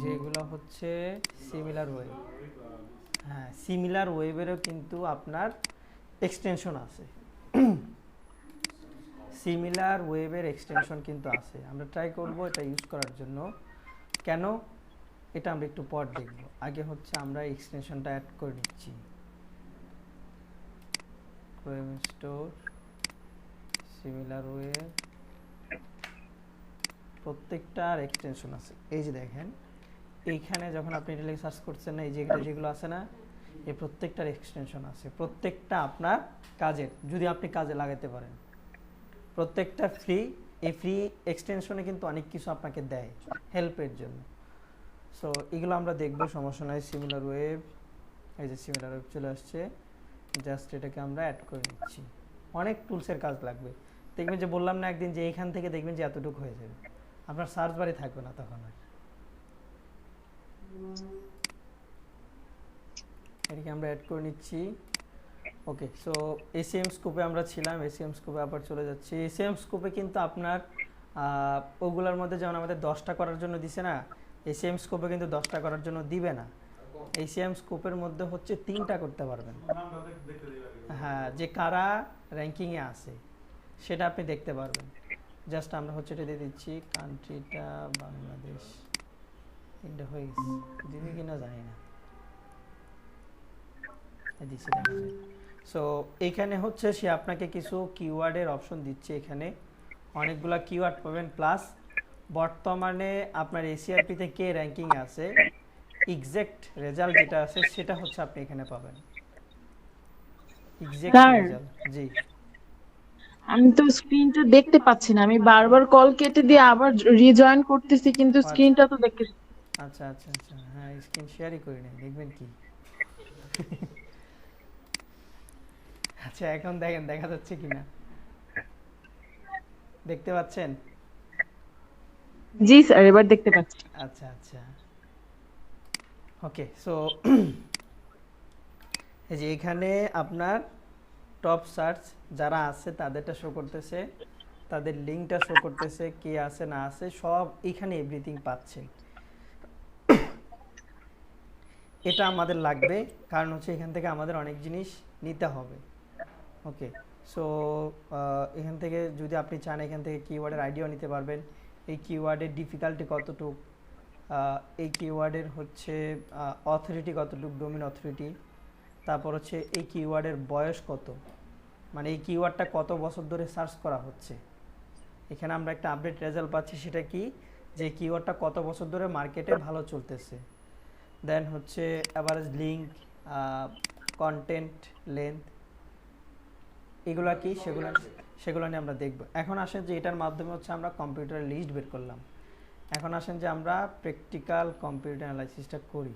যেগুলো হচ্ছে similar web. হ্যাঁ, সিমিলার ওয়েবেরও কিন্তু আপনার এক্সটেনশন আছে। সিমিলার ওয়েবের এক্সটেনশন কিন্তু আছে, আমরা ট্রাই করব এটা ইউজ করার জন্য। কেন এটা আমরা একটু পর দেখব, আগে হচ্ছে আমরা এক্সটেনশনটা অ্যাড করে নিচ্ছি। ক্রোম স্টোর সিমিলার ওয়েব প্রত্যেকটার এক্সটেনশন আছে। এই যে দেখেন এইখানে যখন আপনি এটা লিখে সার্চ করছেন না, এই যে যেগুলো আছে না, এই প্রত্যেকটার এক্সটেনশন আছে। প্রত্যেকটা আপনার কাজের, যদি আপনি কাজে লাগাতে পারেন, প্রত্যেকটা ফ্রি। এই ফ্রি এক্সটেনশনে কিন্তু অনেক কিছু আপনাকে দেয় হেল্পের জন্য। সো এগুলো আমরা দেখবো, সমস্যা নাই। সিমিলার ওয়েব, এই যে সিমিলার ওয়েব চলে আসছে, জাস্ট এটাকে আমরা অ্যাড করে নিচ্ছি। অনেক টুলসের কাজ লাগবে, দেখবেন যে বললাম না একদিন যে এইখান থেকে দেখবেন যে এতটুকু হয়ে যাবে, আপনার সার্চ বারে থাকবে না তখন আর। এটাকে আমরা অ্যাড করে নিচ্ছি। ওকে, সো এসিএম স্কোপে আমরা ছিলাম, এসিএম স্কোপে আবার চলে যাচ্ছি। এসিএম স্কোপে কিন্তু আপনার ওগুলোর মধ্যে যেমন আমাদের 10টা করার জন্য দিছে না, এসিএম স্কোপে কিন্তু 10টা করার জন্য দিবে না। এসিএম স্কোপের মধ্যে হচ্ছে 3টা করতে পারবেন। হ্যাঁ, যে কারা র্যাঙ্কিংয়ে আছে সেটা আপনি দেখতে পারবেন। জাস্ট আমরা হচ্ছে এটা দিয়ে দিচ্ছি, কান্ট্রিটা বাংলাদেশ। এটা হয়ে গেছে, দিবি কিনা জানি না, দিচ্ছে দেখা যায়। সো এখানে হচ্ছে সে আপনাকে কিছু কিওয়ার্ডের অপশন দিচ্ছে, এখানে অনেকগুলা কিওয়ার্ড পাবেন। প্লাস বর্তমানে আপনার এসিআরপিতে কে র্যাঙ্কিং আছে, এক্সাক্ট রেজাল্ট যেটা আছে সেটা হচ্ছে আপনি এখানে পাবেন, এক্সাক্ট স্যার, রেজাল্ট। জি, আমি তো স্ক্রিনটা দেখতে পাচ্ছি না, আমি বারবার কল কেটে দিয়ে আবার রিজয়েন করতেছি কিন্তু আচ্ছা স্ক্রিনটা তো দেখতে। আচ্ছা আচ্ছা আচ্ছা, হ্যাঁ স্ক্রিন শেয়ারই করি নাই, দেখবেন কি। আচ্ছা এখন দেখেন দেখা যাচ্ছে কিনা, দেখতে পাচ্ছেন? জি স্যার, এবার দেখতে পাচ্ছি। আচ্ছা আচ্ছা, ওকে। সো এই যে এখানে আপনার টপ সার্চ যারা আছে তাদেরটা শো করতেছে, তাদের লিঙ্কটা শো করতেছে, কে আছে না আছে সব এখানে এভরিথিং পাচ্ছেন। এটা আমাদের লাগবে, কারণ হচ্ছে এখান থেকে আমাদের অনেক জিনিস নিতে হবে। ওকে, সো এখান থেকে যদি আপনি চান এখান থেকে কিওয়ার্ডের আইডিয়াও নিতে পারবেন, এই কিওয়ার্ডের ডিফিকাল্টি কতটুক, এই কিওয়ার্ডের হচ্ছে অথরিটি কতটুক, ডোমেইন অথরিটি, তারপর হচ্ছে এই কিওয়ার্ডের বয়স কত, মানে এই কিওয়ার্ডটা কত বছর ধরে সার্চ করা হচ্ছে। এখানে আমরা একটা আপডেট রেজাল্ট পাচ্ছি, সেটা কি যে কিওয়ার্ডটা কত বছর ধরে মার্কেটে ভালো চলতেছে। দেন হচ্ছে অ্যাভারেজ লিঙ্ক, কন্টেন্ট লেন্থ, এগুলো কি সেগুলো নিয়ে আমরা দেখব। এখন আসেন যে এটার মাধ্যমে হচ্ছে আমরা কম্পিউটার লিস্ট বের করলাম। এখন আসেন যে আমরা প্র্যাকটিক্যাল কম্পিউটার অ্যানালাইসিসটা করি।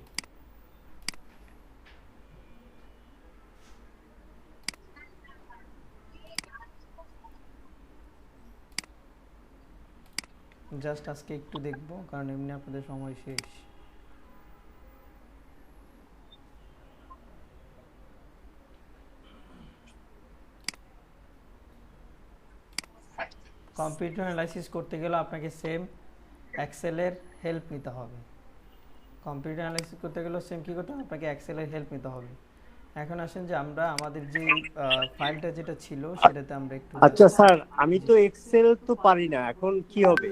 জাস্ট আজকে একটু দেখব, কারণ এমনি আপনাদের সময় শেষ। কম্পিউটার অ্যানালাইসিস করতে গেলে আপনাকে সেম এক্সেলের হেল্প নিতে হবে। কম্পিউটার অ্যানালাইসিস করতে গেলে সেম কী করতে হবে, আপনাকে এক্সেলের হেল্প নিতে হবে। এখন আসেন যে আমরা আমাদের যে ফাইলটা যেটা ছিল সেটাতে আমরা একটু আচ্ছা স্যার, আমি জি, তো এক্সেল তো পারি না, এখন কি হবে?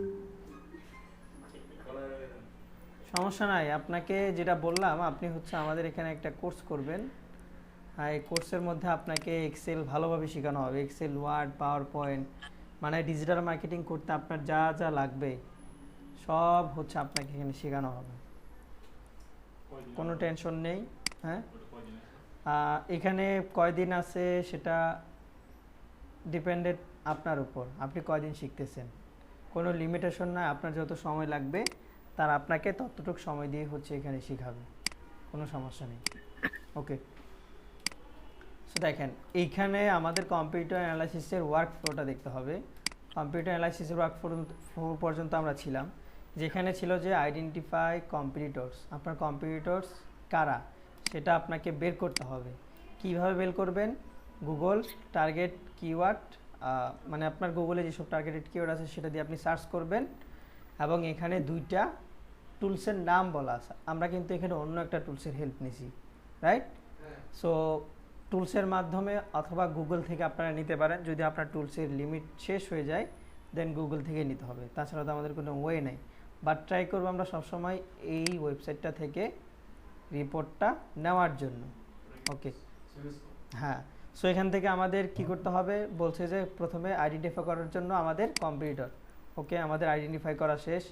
সমস্যা নাই, আপনাকে যেটা বললাম আপনি হচ্ছে আমাদের এখানে একটা কোর্স করবেন। আর এই কোর্সের মধ্যে আপনাকে এক্সেল ভালোভাবে শেখানো হবে, এক্সেল, ওয়ার্ড, পাওয়ার পয়েন্ট, মানে ডিজিটাল মার্কেটিং করতে আপনার যা যা লাগবে সব হচ্ছে আপনাকে এখানে শেখানো হবে, কোনো টেনশন নেই। হ্যাঁ, এখানে কয়দিন আছে সেটা ডিপেন্ডেড আপনার উপর, আপনি কয়দিন শিখতেছেন, কোনো লিমিটেশন না, আপনার যত সময় লাগবে তার আপনাকে ততটুকু সময় দিয়ে হচ্ছে এখানে শেখাবে, কোনো সমস্যা নেই। ওকে, সো দেখেন এইখানে আমাদের কম্পিউটার অ্যানালাইসিসের ওয়ার্ক ফ্লোটা দেখতে হবে। কম্পিউটার অ্যানালাইসিসের ওয়ার্ক ফ্লো পর্যন্ত আমরা ছিলাম, যেখানে ছিল যে আইডেন্টিফাই কম্পিটিটরস, আপনার কম্পিটিটরস কারা সেটা আপনাকে বের করতে হবে। কিভাবে বের করবেন, গুগল টার্গেট কিওয়ার্ড, মানে আপনার গুগলে যেসব টার্গেটেড কিওয়ার্ড আছে সেটা দিয়ে আপনি সার্চ করবেন, এবং এখানে দুইটা টুলসের নাম বলা আছে, আমরা কিন্তু এখানে অন্য একটা টুলসের হেল্প নিছি, রাইট? সো টুলসের মাধ্যমে অথবা গুগল থেকে আপনারা নিতে পারেন। যদি আপনার টুলসের লিমিট শেষ হয়ে যায় দেন গুগল থেকে নিতে হবে, তাছাড়া তো আমাদের কোনো ওয়ে নেই। বাট ট্রাই করবো আমরা সবসময় এই ওয়েবসাইটটা থেকে রিপোর্টটা নেওয়ার জন্য। ওকে, হ্যাঁ। সো এখান থেকে আমাদের কি করতে হবে বলছে যে প্রথমে আইডেন্টিফাই করার জন্য আমাদের কম্পিউটার। ওকে, আমাদের আইডেন্টিফাই করা শেষ।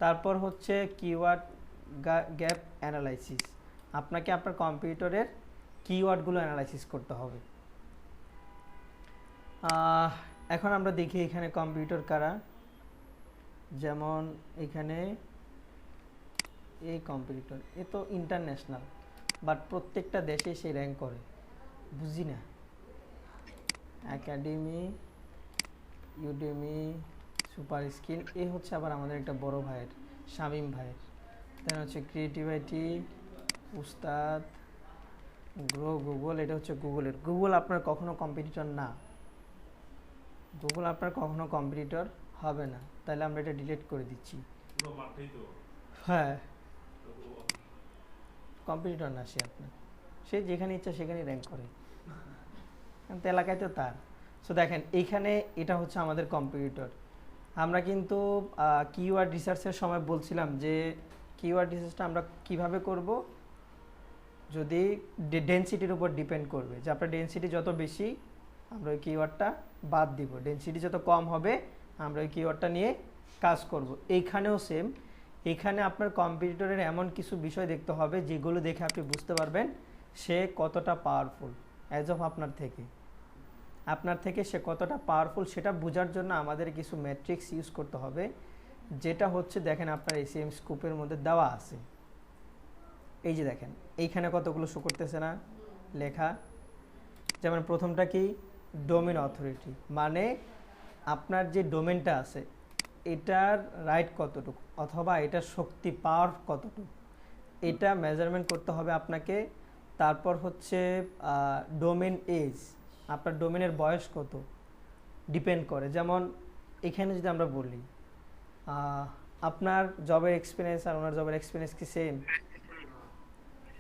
তারপর হচ্ছে কিওয়ার্ড গ্যাপ অ্যানালাইসিস, আপনাকে আপনার কম্পিউটারের কিওয়ার্ডগুলো অ্যানালাইসিস করতে হবে। এখন আমরা দেখি এখানে কম্পিউটার কারা, যেমন এখানে এই কম্পিউটার এ তো ইন্টারন্যাশনাল, বাট প্রত্যেকটা দেশে সে র্যাঙ্ক করে, বুঝি না। একাডেমি, ইউডেমি, সুপার স্কিল, এ হচ্ছে আবার আমাদের একটা বড় ভাইয়ের, শামীম ভাইয়ের। দেন হচ্ছে ক্রিয়েটিভিটি, উস্তাদ, গ্রো গুগল, এটা হচ্ছে গুগলের। গুগল আপনার কখনো কম্পিটিটর না, গুগল আপনার কখনো কম্পিটিটর হবে না। তাহলে আমরা এটা ডিলিট করে দিচ্ছি। হ্যাঁ, কম্পিটিটর না সে আপনার, সে যেখানে ইচ্ছা সেখানে র্যাঙ্ক করে, কারণ তো এলাকায় তো তার। সো দেখেন এইখানে এটা হচ্ছে আমাদের কম্পিউটার। আমরা কিন্তু কিওয়ার্ড রিসার্চের সময় বলছিলাম যে কিওয়ার্ড রিসার্চটা আমরা কিভাবে করব, যদি ডেনসিটির উপর ডিপেন্ড করবে, যে আপনার ডেনসিটি যত বেশি আমরা ওই কিওয়ার্ডটা বাদ দিব, ডেনসিটি যত কম হবে আমরা ওই কিওয়ার্ডটা নিয়ে কাজ করব। এইখানেও সেম, এখানে আপনার কম্পিউটারের এমন কিছু বিষয় দেখতে হবে যেগুলো দেখে আপনি বুঝতে পারবেন সে কতটা পাওয়ারফুল অ্যাজ অফ আপনার থেকে সে কতটা পাওয়ারফুল, সেটা বোঝার জন্য আমাদের কিছু ম্যাট্রিক্স ইউজ করতে হবে, যেটা হচ্ছে দেখেন আপনার এসিএম স্কোপের মধ্যে দেওয়া আছে। এই যে দেখেন এইখানে কতগুলো শো করতেছে না লেখা, যেমন প্রথমটা কি ডোমেন অথরিটি, মানে আপনার যে ডোমেনটা আছে এটার রাইট কতটুকু অথবা এটার শক্তি পাওয়ার কতটুকু, এটা মেজারমেন্ট করতে হবে আপনাকে। তারপর হচ্ছে ডোমেন এজ, আপনার ডোমেনের বয়স কত ডিপেন্ড করে। যেমন এখানে যদি আমরা বলি আপনার জবের এক্সপিরিয়েন্স আর ওনার জবের এক্সপিরিয়েন্স কি সেম?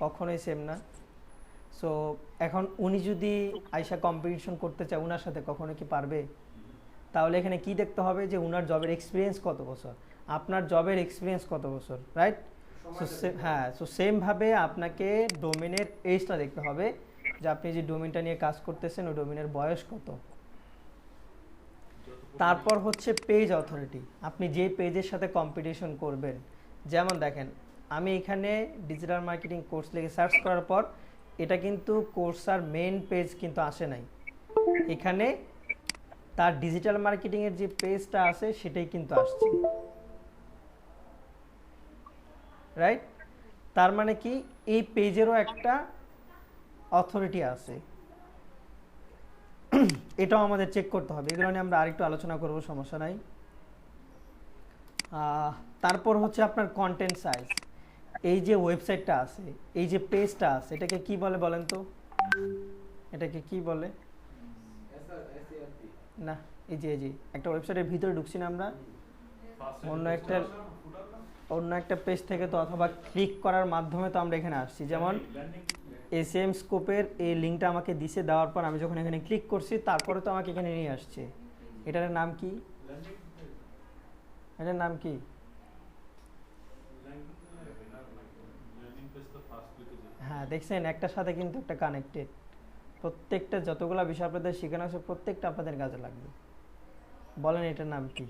কখনোই সেম না। সো এখন উনি যদি আইসা কম্পিটিশন করতে চায় ওনার সাথে, কখনো কি পারবে? তাহলে এখানে কি দেখতে হবে যে ওনার জবের এক্সপিরিয়েন্স কত বছর, আপনার জবের এক্সপিরিয়েন্স কত বছর, রাইট? হ্যাঁ, সো সেমভাবে আপনাকে ডোমেনের এজটা দেখতে হবে, যে আপনি যে ডোমেনটা নিয়ে কাজ করতেছেন ওই ডোমেনের বয়স কত। তারপর হচ্ছে পেজ অথরিটি, আপনি যে পেজের সাথে কম্পিটিশন করবেন। যেমন দেখেন আমি এখানে ডিজিটাল মার্কেটিং কোর্স লিখে সার্চ করার পর এটা কিন্তু কোর্সার মেইন পেজ কিন্তু আসে নাই, এখানে তার ডিজিটাল মার্কেটিংয়ের যে পেজটা আছে সেটাই কিন্তু আসছে, রাইট? তার মানে কি এই পেজেরও একটা অথরিটি আছে, এটাও আমাদের চেক করতে হবে। এগুলো নিয়ে আমরা আরেকটু আলোচনা করব, সমস্যা নাই। তারপর হচ্ছে আপনার কন্টেন্ট সাইজ, এই যে ওয়েবসাইটটা আছে, এই যে পেজটা আছে, এটাকে কি বলে বলেন তো? এটাকে কি বলে? না, এই যে একটা ওয়েবসাইটের ভিতরে ঢুকছি না আমরা, অন্য একটা পেজ থেকে তো, অথবা ক্লিক করার মাধ্যমে তো আমরা এখানে আসছি। যেমন এসএম স্কোপের এই লিঙ্কটা আমাকে দিছে, দেওয়ার পর আমি যখন এখানে ক্লিক করছি তারপরে তো আমাকে এখানে নিয়ে আসছে। এটার নাম কি? এটার নাম কি? হ্যাঁ, দেখছেন একটার সাথে কিন্তু একটা কানেক্টেড। প্রত্যেকটা যতগুলা বিষয় আপনাদের শেখানো আছে প্রত্যেকটা আপনাদের কাজে লাগবে। বলেন এটার নাম কি?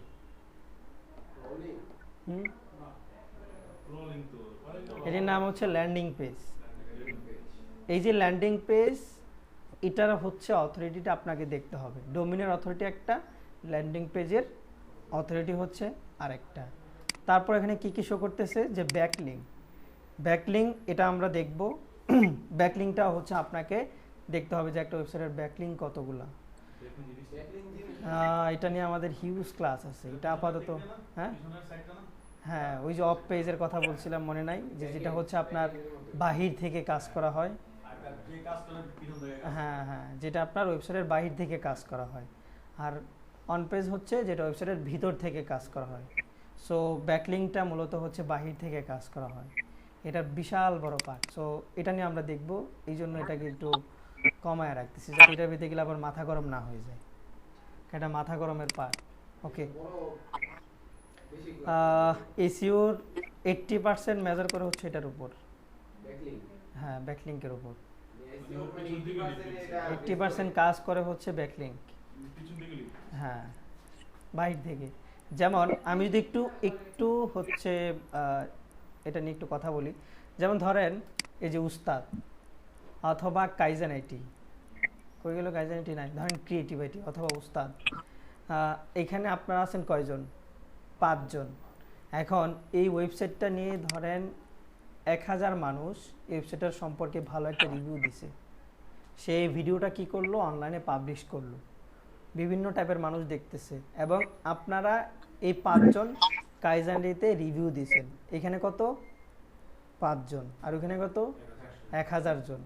এটার নাম হচ্ছে ল্যান্ডিং পেজ। এই যে ল্যান্ডিং পেজ, এটার হচ্ছে অথরিটিটা আপনাকে দেখতে হবে। ডোমিনের অথরিটি একটা, ল্যান্ডিং পেজের অথরিটি হচ্ছে আরেকটা। তারপর এখানে কি কি শো করতেছে, যে ব্যাকলিং, এটা আমরা দেখব। ব্যাকলিংটা হচ্ছে আপনাকে দেখতে হবে যে একটা ওয়েবসাইটের ব্যাকলিং কতগুলা। এটা নিয়ে আমাদের হিউজ ক্লাস আছে, এটা আপাতত। হ্যাঁ, ওই যে অফ পেজের কথা বলছিলাম, মনে নাই? যেটা হচ্ছে আপনার বাহির থেকে কাজ করা হয়। হ্যাঁ, যেটা আপনার ওয়েবসাইটের বাহির থেকে কাজ করা হয়। আর অন পেজ হচ্ছে যেটা ওয়েবসাইটের ভিতর থেকে কাজ করা হয়। সো ব্যাকলিংটা মূলত হচ্ছে বাহির থেকে কাজ করা হয়, এটা বিশাল বড় পার্ট। সো এটা নিয়ে আমরা দেখব, এই জন্য এটাকে একটু কমায় রাখতেছি যাতে এটার ভিতরে গেলে আবার মাথা গরম না হয়ে যায়, এটা মাথা গরমের পার্ট। ওকে, এসইওর 80% মেজার করে হচ্ছে এটার উপর, হ্যাঁ ব্যাকলিংকের উপর 80% কাজ করে হচ্ছে ব্যাকলিংক, হ্যাঁ বাইরে থেকে। যেমন আমি যদি একটু একটু হচ্ছে এটা নিয়ে একটু কথা বলি, যেমন ধরেন এই যে উস্তাদ অথবা কাইজেন আইটি, কই গেল কাইজেন আইটি নাই, ধরেন ক্রিয়েটিভ আইটি অথবা উস্তাদ, এখানে আপনারা আছেন কয়জন? 5 জন। এখন এই ওয়েবসাইটটা নিয়ে ধরেন 1000 মানুষ এই ওয়েবসাইটটার সম্পর্কে ভালো একটা রিভিউ দিছে, সেই ভিডিওটা কি করলো, অনলাইনে পাবলিশ করলো, বিভিন্ন টাইপের মানুষ দেখতেছে, এবং আপনারা এই 5 জন কাইজান্ডিতে রিভিউ দিয়েছেন, এখানে কত? 5 জন, আর ওখানে কত? 1000 জন।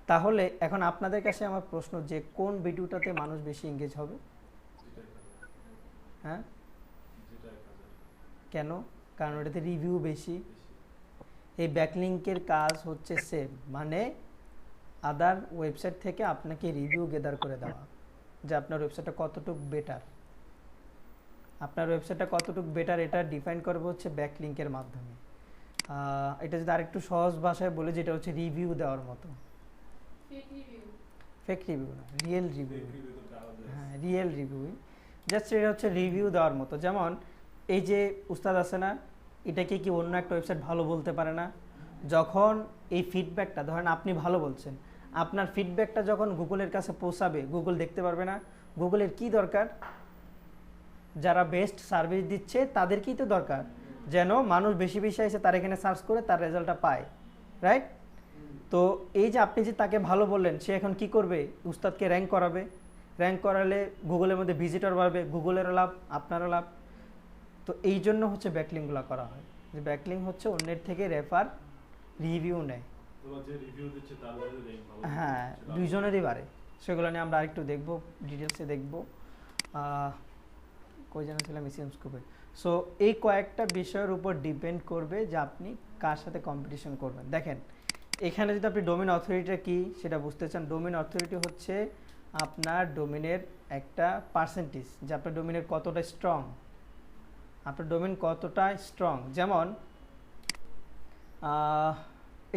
তাহলে এখন আপনাদের কাছে আমার প্রশ্ন যে কোন ভিডিওটাতে মানুষ বেশি এঙ্গেজ হবে? হ্যাঁ কেন? কারণ ওটাতে রিভিউ বেশি। এই ব্যাকলিংকের কাজ হচ্ছে সেম, মানে আদার ওয়েবসাইট থেকে আপনাকে রিভিউ গেদার করে দেওয়া যে আপনার ওয়েবসাইটটা কতটুকু বেটার, আপনার ওয়েবসাইটটা কতটুকু বেটার এটা ডিফাইন করবে হচ্ছে ব্যাকলিংকের মাধ্যমে। এটা যদি আরেকটু সহজ ভাষায় বলে, যেটা হচ্ছে রিভিউ দেওয়ার মতো, ফেক রিভিউ না, রিয়েল রিভিউ, হ্যাঁ রিয়েল রিভিউ, জাস্ট এটা হচ্ছে রিভিউ দেওয়ার মতো। যেমন এই যে উস্তাদ আছে না, এটাকে কি অন্য একটা ওয়েবসাইট ভালো বলতে পারে না? যখন এই ফিডব্যাকটা, ধরেন আপনি ভালো বলছেন, আপনার ফিডব্যাকটা যখন গুগলের কাছে পৌঁছাবে, গুগল দেখতে পারবে না? গুগলের কি দরকার? যারা বেস্ট সার্ভিস দিচ্ছে তাদেরকেই তো দরকার, যেন মানুষ বেশি বেশি এসে তার এখানে সার্চ করে তার রেজাল্টটা পায়, রাইট? তো এই যে আপনি যে তাকে ভালো বললেন, সে এখন কি করবে? উস্তাদকে র্যাঙ্ক করাবে, র্যাঙ্ক করালে গুগলের মধ্যে ভিজিটর বাড়বে, গুগলেরও লাভ, আপনারও লাভ। তো এই জন্য হচ্ছে ব্যাকলিংগুলো করা হয়, যে ব্যাকলিং হচ্ছে অন্যের থেকে রেফার রিভিউ নেয়, হ্যাঁ দুইজনেরই বাড়ে। সেগুলো নিয়ে আমরা আরেকটু দেখবো, ডিটেলসে দেখবো, কই জানা ছিলাম এসিএম স্কোপে। সো এই কয়েকটা বিষয়ের উপর ডিপেন্ড করবে যে আপনি কার সাথে কম্পিটিশন করবেন। দেখেন এখানে যদি আপনি ডোমেন অথরিটিটা কি সেটা বুঝতে চান, ডোমেন অথরিটি হচ্ছে আপনার ডোমেনের একটা পার্সেন্টেজ, যে আপনার ডোমেনের কতটা স্ট্রং, আপনার ডোমেন কতটা স্ট্রং। যেমন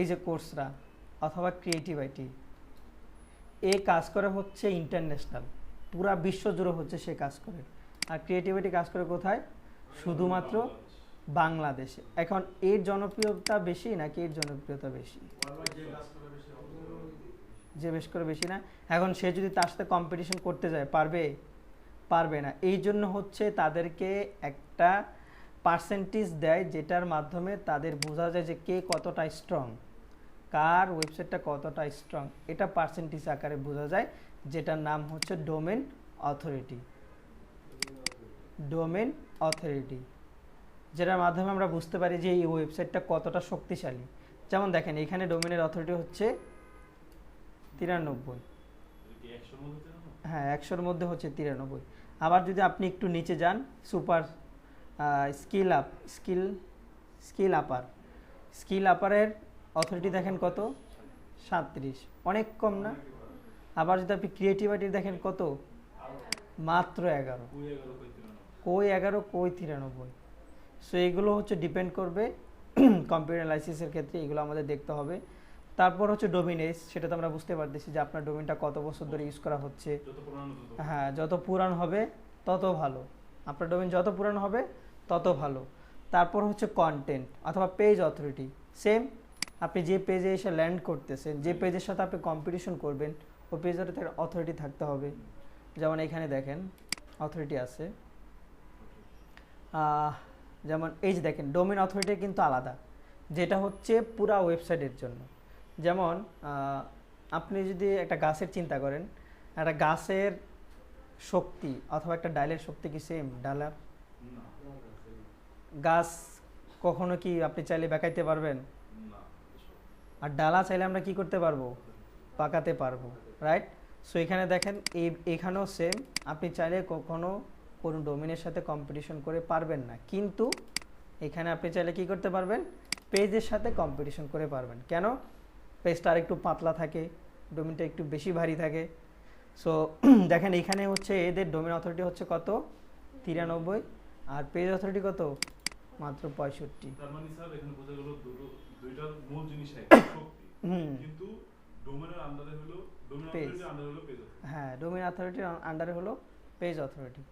এই যে কোর্সরা অথবা ক্রিয়েটিভ আইটি, এ কাজ করে হচ্ছে ইন্টারন্যাশনাল, পুরা বিশ্ব জুড়ে হচ্ছে সে কাজ করে। আর ক্রিয়েটিভিটি কাজ করে কোথায়? শুধুমাত্র বাংলাদেশে। এখন এর জনপ্রিয়তা বেশি নাকি এর জনপ্রিয়তা বেশি? যে বেশ করে বেশি না। এখন সে যদি তার সাথে কম্পিটিশন করতে যায়, পারবে? পারবে না। এই জন্য হচ্ছে তাদেরকে একটা পার্সেন্টেজ দেয়, যেটার মাধ্যমে তাদের বোঝা যায় যে কে কতটা স্ট্রং, কার ওয়েবসাইটটা কতটা স্ট্রং, এটা পার্সেন্টেজ আকারে বোঝা যায়, যেটার নাম হচ্ছে ডোমেন অথরিটি। ডোমেন অথরিটি, যেটার মাধ্যমে আমরা বুঝতে পারি যে এই ওয়েবসাইটটা কতটা শক্তিশালী। যেমন দেখেন এখানে ডোমেনের অথরিটি হচ্ছে 93, হ্যাঁ 100-র মধ্যে হচ্ছে 93। আবার যদি আপনি একটু নিচে যান, সুপার স্কিল আপারের অথরিটি দেখেন কত? 37, অনেক কম না? আবার যদি আপনি ক্রিয়েটিভিটি দেখেন কত? মাত্র 11, কই 11 কই 93। সো এগুলো হচ্ছে ডিপেন্ড করবে কম্পিউটার অ্যানালাইসিসের ক্ষেত্রে, এগুলো আমাদের দেখতে হবে। তারপর হচ্ছে ডোমেন এজ, সেটা তো আমরা বুঝতে পারতেছি যে আপনার ডোমেনটা কত বছর ধরে ইউজ করা হচ্ছে। হ্যাঁ যত পুরান হবে তত ভালো, আপনার ডোমেন যত পুরান হবে তত ভালো। তারপর হচ্ছে কন্টেন্ট অথবা পেজ অথরিটি, সেম আপনি যে পেজে এসে ল্যান্ড করতেছেন, যে পেজের সাথে আপনি কম্পিটিশন করবেন, ওই পেজের অথরিটি থাকতে হবে। যেমন এখানে দেখেন অথরিটি আছে, যেমন এই যে দেখেন ডোমেন অথরিটি কিন্তু আলাদা, যেটা হচ্ছে পুরা ওয়েবসাইটের জন্য। যেমন আপনি যদি একটা গাছের চিন্তা করেন, একটা গাছের শক্তি অথবা একটা ডালের শক্তি কি সেম? ডালার গাছ কখনো কি আপনি চাইলে বেঁকাইতে পারবেন? আর ডালা চাইলে আমরা কি করতে পারবো? পাকাতে পারবো, রাইট? সো এখানে দেখেন এখানেও সেম, আপনি চাইলে কখনো কোনো ডোমেনের সাথে কম্পিটিশন করে পারবেন না, কিন্তু এখানে আপনি চাইলে কি করতে পারবেন, পেজের সাথে কম্পিটিশন করে পারবেন। কেন? পেজটা আর একটু পাতলা থাকে, ডোমেনটা একটু বেশি ভারী থাকে। সো দেখেন এখানে হচ্ছে এদের ডোমেন অথরিটি হচ্ছে কত, 93, আর পেজ অথরিটি কত, মাত্র 65। তার মানে স্যার এখানে বোঝা গেল দুইটার মূল জিনিস এক, শক্তি, কিন্তু ডোমেনের আন্ডারে হলো ডোমেন Page। অথরিটির আন্ডারে হলো পেজ। হ্যাঁ, ডোমেন অথরিটির আন্ডারে হলো পেজ অথরিটি।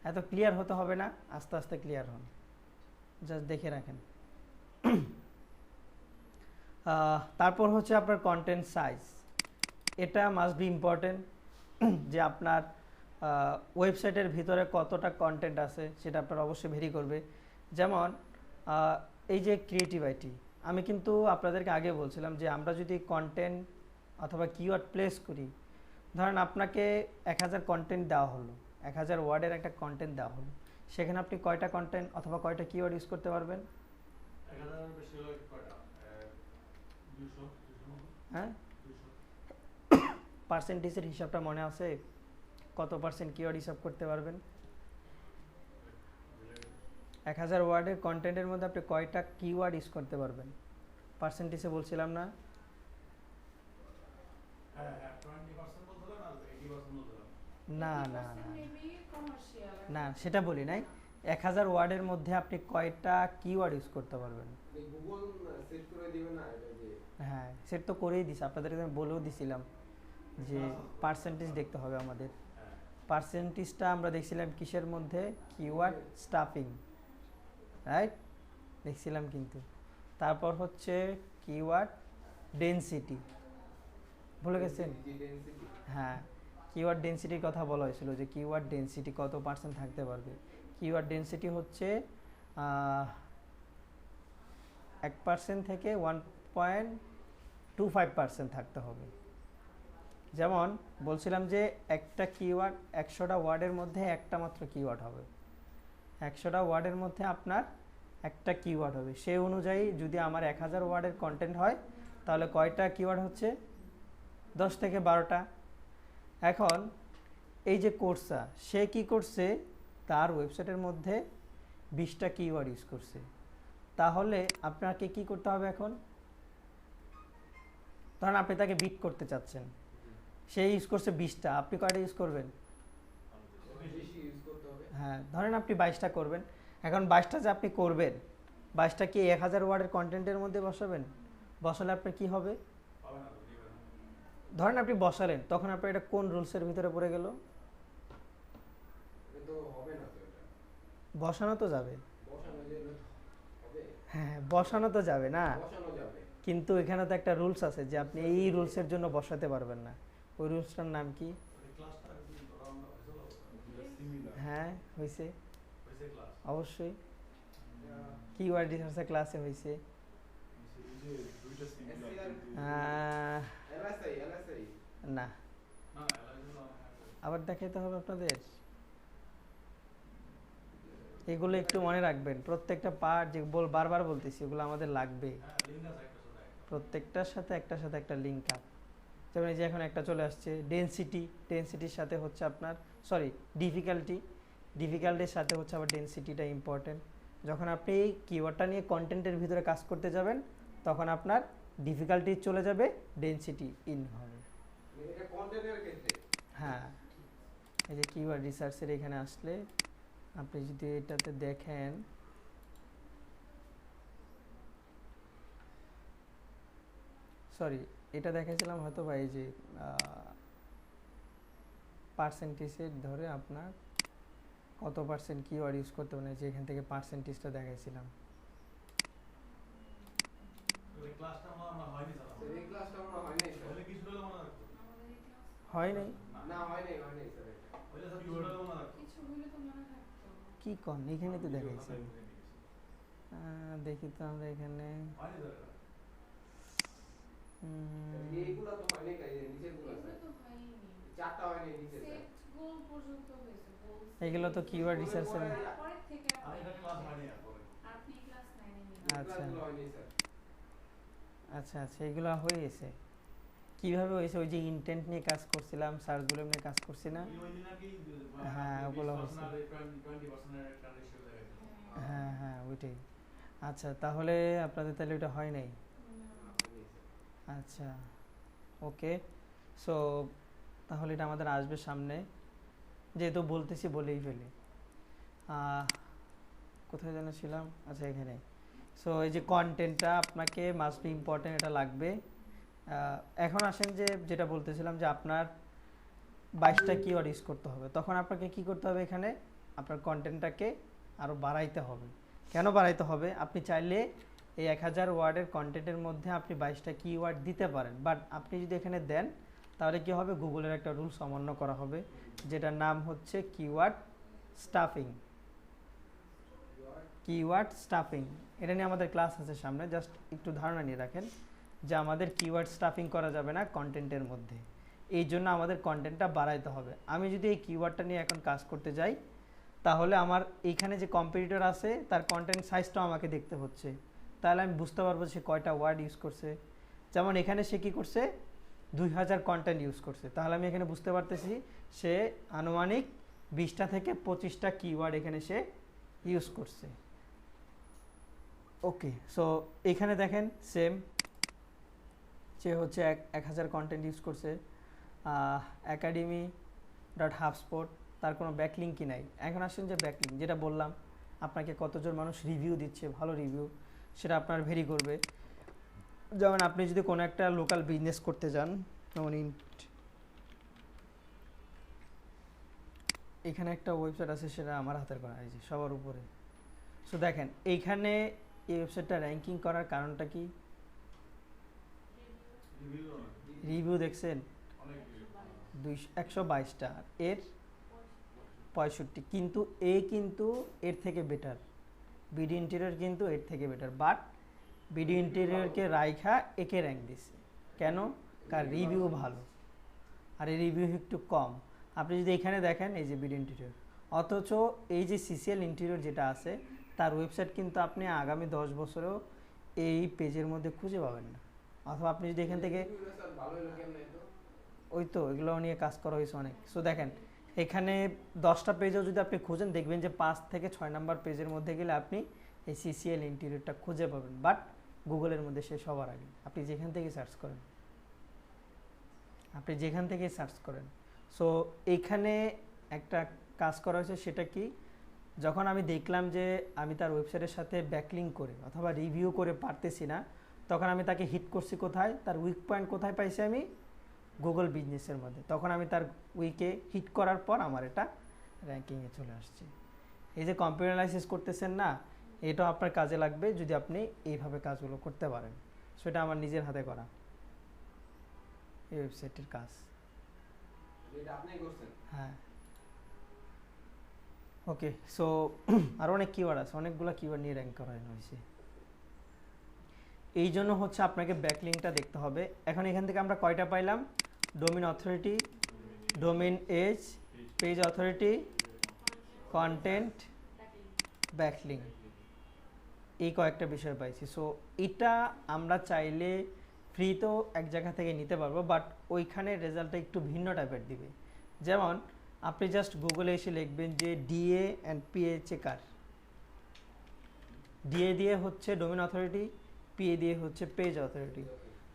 এত ক্লিয়ার হতে হবে না, আস্তে আস্তে ক্লিয়ার হন, জাস্ট দেখে রাখেন। তারপর হচ্ছে আপনার কন্টেন্ট সাইজ, এটা মাস্ট বি ইম্পর্টেন্ট, যে আপনার ওয়েবসাইটের ভিতরে কতটা কন্টেন্ট আছে সেটা আপনার অবশ্যই ভেরি করবে। যেমন এই যে ক্রিয়েটিভিটি, আমি কিন্তু আপনাদেরকে আগে বলছিলাম যে আমরা যদি কন্টেন্ট অথবা কিওয়ার্ড প্লেস করি, ধরেন আপনাকে 1000 কন্টেন্ট দেওয়া হলো, 1000 ওয়ার্ডের একটা কন্টেন্ট দেওয়া হলো, সেখানে আপনি কয়টা কন্টেন্ট অথবা কয়টা কিওয়ার্ড ইউজ করতে পারবেন? 1000 এর বেশি হলো কয়টা? 200 হ্যাঁ, পার্সেন্টেজের হিসাবটা মনে আছে? কত পার্সেন্ট কিওয়ার্ড হিসাব করতে পারবেন? 1000 ওয়ার্ডের কন্টেন্টের মধ্যে আপনি কয়টা কিওয়ার্ড ইউজ করতে পারবেন? পার্সেন্টেজে বলছিলাম না? হ্যাঁ হ্যাঁ 20% বলছিলাম আর 80% বলছিলাম। না না না না, সেটা বলি নাই। 1000 ওয়ার্ডের মধ্যে আপনি কয়টা কিওয়ার্ড ইউজ করতে পারবেন? গুগল সেট করে দিবে না এটা যে? হ্যাঁ, সেট তো করেই দিছি, আপনাদেরকে আমি বলেও দিছিলাম যে পার্সেন্টেজ দেখতে হবে আমাদের। পার্সেন্টেজটা আমরা দেখছিলাম কিসের মধ্যে? Keyword stuffing, right? দেখছিলাম কিন্তু। তারপর হচ্ছে কিওয়ার্ড ডেনসিটি, ভুলে গেছেন? হ্যাঁ, কিওয়ার্ড ডেনসিটির কথা বলা হয়েছিল যে কিওয়ার্ড ডেনসিটি কত পার্সেন্ট থাকতে পারবে। কিওয়ার্ড ডেনসিটি হচ্ছে 1% থেকে 1.25% থাকতে হবে। যেমন বলছিলাম যে একটা কিওয়ার্ড 100টা ওয়ার্ডের মধ্যে একটা মাত্র কিওয়ার্ড হবে, 100টা ওয়ার্ডের মধ্যে আপনার একটা কিওয়ার্ড হবে। সেই অনুযায়ী যদি আমার 1000 ওয়ার্ডের কন্টেন্ট হয় তাহলে কয়টা কিওয়ার্ড হচ্ছে? 10 থেকে 12টা। এখন এই যে কোর্সা, সে কি করছে, তার ওয়েবসাইটের মধ্যে 20টা কিওয়ার্ড ইউজ করছে, তাহলে আপনাকে কি করতে হবে এখন? ধরেন আপনি তাকে বিট করতে চাচ্ছেন, সে ইউজ করছে 20টা, আপনি কয়টা ইউজ করবেন? বেশি ইউজ করতে হবে। হ্যাঁ, ধরেন আপনি 22টা করবেন। এখন 22টা যে আপনি করবেন, 22টা কি 1000 ওয়ার্ডের কন্টেন্টের মধ্যে বসাবেন? বসালে আপনার কি হবে? পাবে না, দিবে না। ধরেন আপনি বসালেন, তখন আপনার এটা কোন রুলসের ভিতরে পড়ে গেল? এটা তো হবে না তো, এটা বসানো তো যাবে। বসানো যেলে হবে। হ্যাঁ, বসানো তো যাবে না, বসানো যাবে। কিন্তু এখানে তো একটা রুলস আছে যে আপনি এই রুলসের জন্য বসাতে পারবেন না। ওই রুলসটার নাম কি? ওই ক্লাসটা একদিন ধরা আমরা হয়েছিল, সিমিলার হ্যাঁ, হয়েছে, হয়েছে ক্লাস। অবশ্যই কিওয়ার্ড রিসার্চের ক্লাসে হয়েছে। এই যে দুইটা সিমিলার কিন্তু এলএসআই না, না এলাইজুল আবার দেখাইতে হবে আপনাদের। এগুলো একটু মনে রাখবেন, প্রত্যেকটা পার্ট যে বারবার বলতেছি ওগুলো আমাদের লাগবে, হ্যাঁ লিঙ্ক আছে একটা ছোট একটা। প্রত্যেকটার সাথে একটা লিঙ্ক আপ। যেমন এই যে এখন একটা চলে আসছে ডেনসিটি, ডেনসিটির সাথে হচ্ছে আপনার ডিফিকাল্টির সাথে হচ্ছে আবার ডেনসিটিটা ইম্পর্টেন্ট। যখন আপনি এই কিওয়ার্ডটা নিয়ে কন্টেন্টের ভিতরে কাজ করতে যাবেন, তখন আপনার ডিফিকাল্টি চলে যাবে, ডেনসিটি ইন হবে। এটা কন্টেন্টের ক্ষেত্রে। হ্যাঁ, এই যে কিওয়ার্ড রিসার্চের এখানে আসলে আপনি যদি এটাতে দেখেন, সরি এটা দেখাইছিলাম হয়তো বা এই যে পার্সেন্টেজের ধরে আপনার কত পার্সেন্ট কিওয়ার্ড ইউজ করতে পারেন, যে এখান থেকে পার্সেন্টেজটা দেখাইছিলাম। ওই ক্লাসটা আমরা হয়নি স্যার। স্যার এই ক্লাসটা আমরা হয় নাই স্যার। হলে কিছু হলে মনে রাখতো। হয় নাই? না হয় নাই স্যার এটা। হলে স্যার কিছু হলে মনে রাখতো। কি কন, এখানে তো দেখাইছে। খাতায় মুখে নিয়ে গেছি। দেখি তো আমরা এখানে হয়নি স্যার এটা। এইগুলা তো হয় নাই, এই নিচের গুলা স্যার। চারটা হয় নাই নিচে স্যার। এগুলো তো কিওয়ার্ড রিসার্চের। আর এটা ক্লাস হয়নি আর পরে। আচ্ছা ক্লাসগুলো হয় নাই স্যার। আচ্ছা আচ্ছা, এগুলো হয়ে গেছে। কিভাবে হয়েছে? ওই যে ইন্টেন্ট নিয়ে কাজ করছিলাম, সার্চগুলো নিয়ে কাজ করছি না? ওই দিন নাকি হ্যাঁ, ওগুলো 20% হচ্ছে। আর 20% এর একটা রেশিও দেখাইছিল। হ্যাঁ হ্যাঁ, ওইটাই। আচ্ছা, তাহলে আপনাদের তাহলে ওটা হয় নাই। আচ্ছা, ওকে। সো তাহলে এটা আমাদের আসবে সামনে, যেহেতু বলতেছি বলেই ফেলি। কোথায় যেন ছিলাম? আচ্ছা, এখানে। সো এই যে কন্টেন্টটা আপনাকে মাস্ট বি ইম্পর্টেন্ট, এটা লাগবে। এখন আসেন যে যেটা বলতেছিলাম যে আপনার 22টা কিওয়ার্ড ইউজ করতে হবে, তখন আপনাকে কি করতে হবে? এখানে আপনার কন্টেন্টটাকে আরও বাড়াইতে হবে। কেন বাড়াইতে হবে? আপনি চাইলে এই 1000 ওয়ার্ডের কন্টেন্টের মধ্যে আপনি 22টা কিওয়ার্ড দিতে পারেন, বাট আপনি যদি এখানে দেন তাহলে কি হবে? গুগলের একটা রুলস অমান্য করা হবে, যেটার নাম হচ্ছে কিওয়ার্ড স্টাফিং। কিওয়ার্ড স্টাফিং, এটা নিয়ে আমাদের ক্লাস আছে সামনে, জাস্ট একটু ধারণা নিয়ে রাখেন যে আমাদের কিওয়ার্ড স্টাফিং করা যাবে না কন্টেন্টের মধ্যে। এই জন্য আমাদের কন্টেন্টটা বাড়াইতে হবে। আমি যদি এই কিওয়ার্ডটা নিয়ে এখন কাজ করতে যাই, তাহলে আমার এইখানে যে কম্পিটিটর আছে তার কন্টেন্ট সাইজটাও আমাকে দেখতে হচ্ছে, তাহলে আমি বুঝতে পারবো সে কয়টা ওয়ার্ড ইউজ করছে। যেমন এখানে সে কী করছে? 2000 কন্টেন্ট ইউজ করছে, তাহলে আমি এখানে বুঝতে পারতেছি সে আনুমানিক 20টা থেকে 25টা কিওয়ার্ড এখানে সে ইউজ করছে। ওকে, সো এখানে দেখেন সেম, সে হচ্ছে 1000 কন্টেন্ট ইউজ করছে। academy.hubspot, তার কোনো ব্যাকলিঙ্কই নাই। এখন আসেন যে ব্যাকলিঙ্ক, যেটা বললাম আপনাকে কতজন মানুষ রিভিউ দিচ্ছে, ভালো রিভিউ, সেটা আপনার ভেরি করবে। যেমন আপনি যদি কোনো একটা লোকাল বিজনেস করতে যান, যেমন এখানে একটা ওয়েবসাইট আছে, সেটা আমার হাতের করা, এই যে সবার উপরে। সো দেখেন এইখানে এই ওয়েবসাইটটা র্যাঙ্কিং করার কারণটা কি? রিভিউ দেখছেন 122টা, এর 65, কিন্তু কিন্তু এর থেকে বেটার। বিডি ইন্টেরিয়র কিন্তু এর থেকে বেটার, বাট বিডি ইন্টেরিয়রকে রাইখা একে র্যাঙ্ক দিছে। কেন? কার রিভিউ ভালো, আর এই রিভিউ একটু কম। আপনি যদি এখানে দেখেন, এই যে বিডি ইন্টেরিয়র, অথচ এই যে সিসিএল ইন্টেরিয়র যেটা আছে তার ওয়েবসাইট কিন্তু আপনি আগামী 10 বছরেও এই পেজের মধ্যে খুঁজে পাবেন না। অথবা আপনি যদি এখান থেকে, ওই তো এগুলো নিয়ে কাজ করা হয়েছে অনেক। সো দেখেন এখানে 10টা পেজও যদি আপনি খুঁজেন, দেখবেন যে 5 থেকে 6 নাম্বার পেজের মধ্যে গেলে আপনি এই সিসিএল ইন্টেরিয়রটা খুঁজে পাবেন, বাট গুগলের মধ্যে সে সবার আগে। আপনি যেখান থেকে সার্চ করেন, সো এইখানে একটা কাজ করা হয়েছে, সেটা কি? যখন আমি দেখলাম যে আমি তার ওয়েবসাইটের সাথে ব্যাকলিঙ্ক করে অথবা রিভিউ করে পারতেছি না, তখন আমি তাকে হিট করছি কোথায়? তার উইক পয়েন্ট কোথায় পাইছি আমি? গুগল বিজনেসের মধ্যে। তখন আমি তার উইকে হিট করার পর আমার এটা র্যাঙ্কিংয়ে চলে আসছে। এই যে কম্পিউটার অ্যানালাইসিস করতেছেন না, এটাও আপনার কাজে লাগবে যদি আপনি এইভাবে কাজগুলো করতে পারেন। সেটা আমার নিজের হাতে করা এই ওয়েবসাইটের কাজ। হ্যাঁ, ওকে। সো আরও অনেক কিওয়ার্ড আছে, অনেকগুলো কিওয়ার্ড নিয়ে র্যাঙ্ক করা হয়েছে। এই জন্য হচ্ছে আপনাকে ব্যাকলিঙ্কটা দেখতে হবে। এখন এখান থেকে আমরা কয়টা পাইলাম? Domain authority, domain age, page authority, content, backlink, এই কয়েকটা বিষয় পাইছি। সো এটা আমরা চাইলে ফ্রিতেও এক জায়গা থেকে নিতে পারবো, বাট ওইখানে রেজাল্টটা একটু ভিন্ন টাইপের দিবে। যেমন আপনি জাস্ট গুগলে এসে লিখবেন যে DA and PA checker. DA দিয়ে হচ্ছে ডোমেইন অথরিটি, পিএ দিয়ে হচ্ছে পেজ অথরিটি।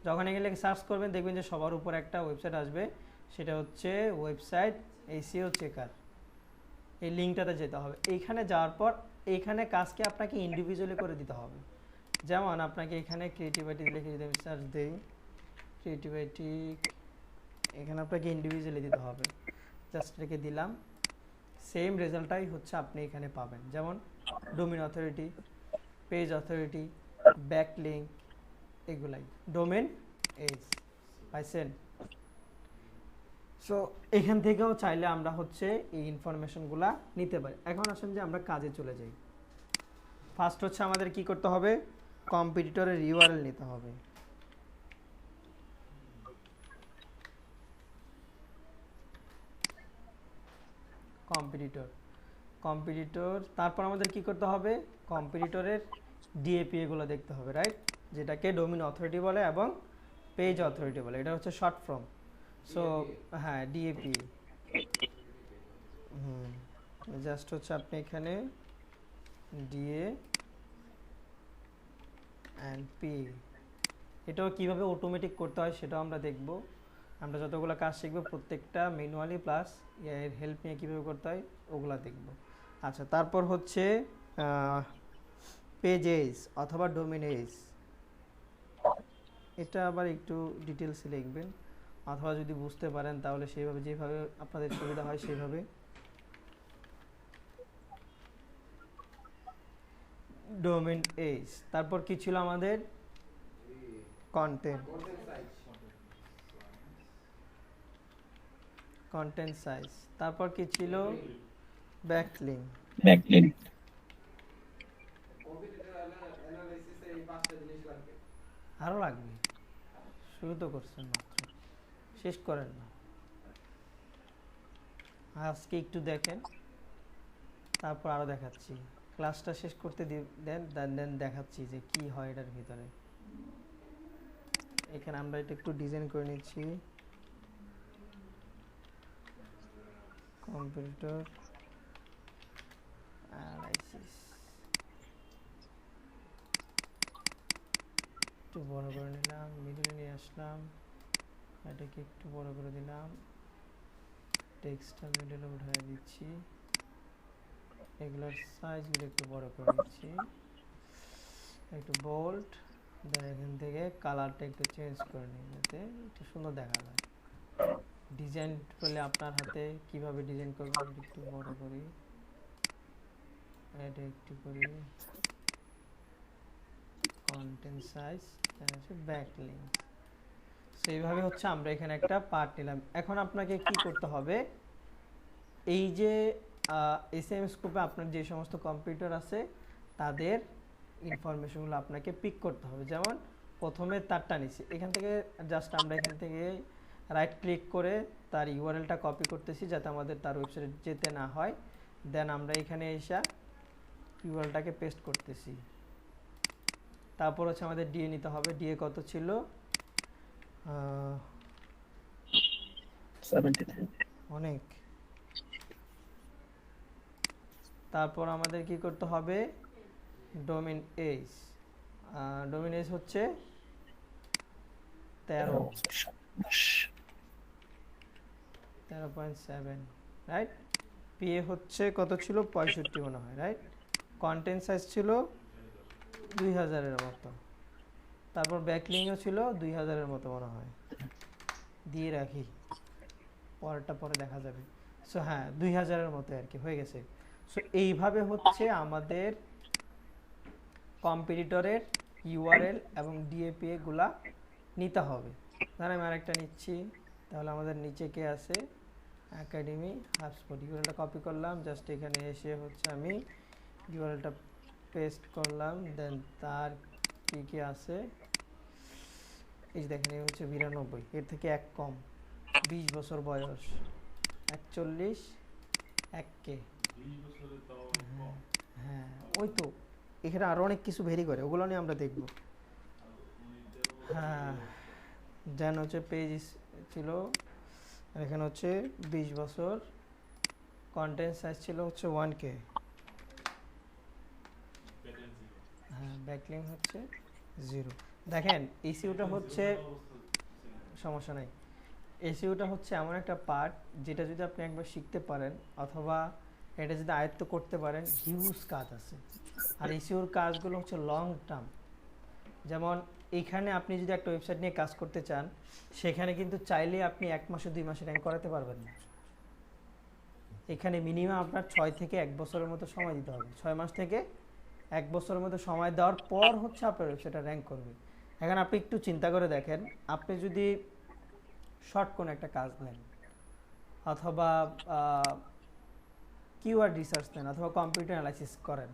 যখন এগুলো সার্চ করবেন দেখবেন যে সবার উপর একটা ওয়েবসাইট আসবে, সেটা হচ্ছে ওয়েবসাইট এসইও চেকার। এই লিঙ্কটাতে যেতে হবে। এইখানে যাওয়ার পর এইখানে কাজকে আপনাকে ইন্ডিভিজুয়ালি করে দিতে হবে। যেমন আপনাকে এখানে ক্রিয়েটিভিটি লিখে যদি আমি সার্চ দিই, ক্রিয়েটিভিটি, এখানে আপনাকে ইন্ডিভিজুয়ালি দিতে হবে। জাস্ট রেখে দিলাম, সেম রেজাল্টটাই হচ্ছে আপনি এখানে পাবেন। যেমন domain authority, page authority, backlink, এগুলাই ডোমেইন এজ পাইছেন। সো এখান থেকেও চাইলে আমরা হচ্ছে এই ইনফরমেশনগুলা নিতে পারি। এখন আসেন যে আমরা কাজে চলে যাই। ফার্স্ট হচ্ছে আমাদের কি করতে হবে? কম্পিটিটরের ইউআরএল নিতে হবে। কম্পিটিটর, তারপর আমাদের কি করতে হবে? কম্পিটিটরের ডিএপি এগুলো দেখতে হবে, রাইট? যেটাকে ডোমেইন অথরিটি বলে এবং পেজ অথরিটি বলে, এটা হচ্ছে শর্ট ফর্ম। সো হ্যাঁ, ডিএপি। জাস্ট হচ্ছে আপনি এখানে অ্যান্ড পি। এটাও কিভাবে অটোমেটিক করতে হয় সেটাও আমরা দেখব। আমরা যতগুলো কাজ শিখবো প্রত্যেকটা ম্যানুয়ালি প্লাস এর হেল্প নিয়ে কীভাবে করতে হয় ওগুলা দেখব। আচ্ছা, তারপর হচ্ছে পেজেস অথবা ডোমিনেজ। এটা আবার একটু ডিটেলসে লিখবেন, অথবা যদি বুঝতে পারেন তাহলে সেইভাবে যেভাবে আপনাদের সুবিধা হয় সেইভাবে। ডোমেন এজ, তারপর কি ছিল আমাদের কন্টেন্ট, কন্টেন্ট সাইজ, তারপর কি ছিল ব্যাকলিঙ্ক। কম্পিউটার অ্যানালাইসিসে এই 5টা জিনিস লাগবে। আরও লাগবে, শুরু তো করছেন মাত্র, শেষ করেন না। আজকে একটু দেখেন, তারপর আরও দেখাচ্ছি। ক্লাসটা শেষ করতে দেন, দেন দেখাচ্ছি যে কি হয় এটার ভিতরে। এখানে আমরা এটা একটু ডিজাইন করে নিচ্ছি। কম্পিউটার অ্যানালাইসিস একটু বড় করে নিলাম, মিডলে নিয়ে আসলাম, এটাকে একটু বড় করে দিলাম, টেক্সটটা মিডলে উঠিয়ে দিচ্ছি, এগুলোর সাইজগুলো একটু বড় করে দিচ্ছি, একটু বোল্ড, দেন এখান থেকে কালারটা একটু চেঞ্জ করে নিই যাতে একটু সুন্দর দেখা যায়। ডিজাইন করলে আপনার হাতে কিভাবে ডিজাইন করবেন একটু বড় করি, এটা একটু করি, কন্টেন্ট সাইজ, দেন হচ্ছে ব্যাকলিঙ্ক। সো এইভাবে হচ্ছে আমরা এখানে একটা পার্ট নিলাম। এখন আপনাকে কি করতে হবে, এই যে এসএম স্কোপে আপনার যে সমস্ত কম্পিউটার আছে তাদের ইনফরমেশনগুলো আপনাকে পিক করতে হবে। যেমন প্রথমে তারটা নিছি, এখান থেকে জাস্ট আমরা এখান থেকে রাইট ক্লিক করে তার ইউআরএলটা কপি করতেছি যাতে আমাদের তার ওয়েবসাইটে যেতে না হয়। দেন আমরা এখানে এসে ইউআরএলটাকে পেস্ট করতেছি। তারপর হচ্ছে আমাদের ডিএ নিতে হবে। ডিএ কত ছিল? 73 অনেক। তারপর আমাদের কি করতে হবে, ডোমেন এজ। ডোমেন এজ হচ্ছে 13.7, রাইট। পিএ হচ্ছে কত ছিল? 65 মনে হয়, রাইট। কন্টেন্ট সাইজ ছিল 2000-এর মতো। তারপর ব্যাকলিংও ছিল 2000-এর মতো মনে হয়, দিয়ে রাখি, পরেরটা পরে দেখা যাবে। সো হ্যাঁ, 2000-এর মতো আর কি হয়ে গেছে। সো এইভাবে হচ্ছে আমাদের কম্পিটিটরের ইউআরএল এবং ডিএপিএ গুলা নিতে হবে। ধরেন আমি আরেকটা নিচ্ছি, তাহলে আমাদের নিচে কে আছে, একাডেমি হাবস্পট। ইউআরএলটা কপি করলাম, জাস্ট এখানে এসে হচ্ছে আমি ইউআরএলটা পেস্ট করলাম, দেন তার কি কি আছে এই যে দেখেন, এই হচ্ছে 92, এর থেকে এক কম, 20 বছর বয়স, 41, 1K। 20 বছরে তাও কম। হ্যাঁ, ওই তো এখানে আরো অনেক কিছু ভেরি করে, ওগুলো নিয়ে আমরা দেখব। হ্যাঁ, দেন হচ্ছে পেজ ছিল, আর এখানে হচ্ছে 20 বছর, কন্টেন্ট সাইজ ছিল হচ্ছে 1K। হ্যাঁ, ব্যাকলিংক হচ্ছে 0। দেখেন এসইওটা হচ্ছে, সমস্যা নাই, এসইওটা হচ্ছে এমন একটা পার্ট যেটা যদি আপনি একবার শিখতে পারেন অথবা এটা যদি আয়ত্ত করতে পারেন, হিউজ কাজ আছে। আর এসইওর কাজগুলো হচ্ছে লং টার্ম। যেমন এইখানে আপনি যদি একটা ওয়েবসাইট নিয়ে কাজ করতে চান, সেখানে কিন্তু চাইলে আপনি 1 মাসে 2 মাসে র্যাঙ্ক করাতে পারবেন না। এখানে মিনিমাম আপনার 6 থেকে 1 বছরের মতো সময় দিতে হবে। 6 মাস থেকে 1 বছরের মতো সময় দেওয়ার পর হচ্ছে আপনার ওয়েবসাইটটা র্যাঙ্ক করবে। এখন আপনি একটু চিন্তা করে দেখেন, আপনি যদি শর্ট কোনো একটা কাজ নেন অথবা কিওয়ার্ড রিসার্চ নেন অথবা কম্পিউটার অ্যানালাইসিস করেন,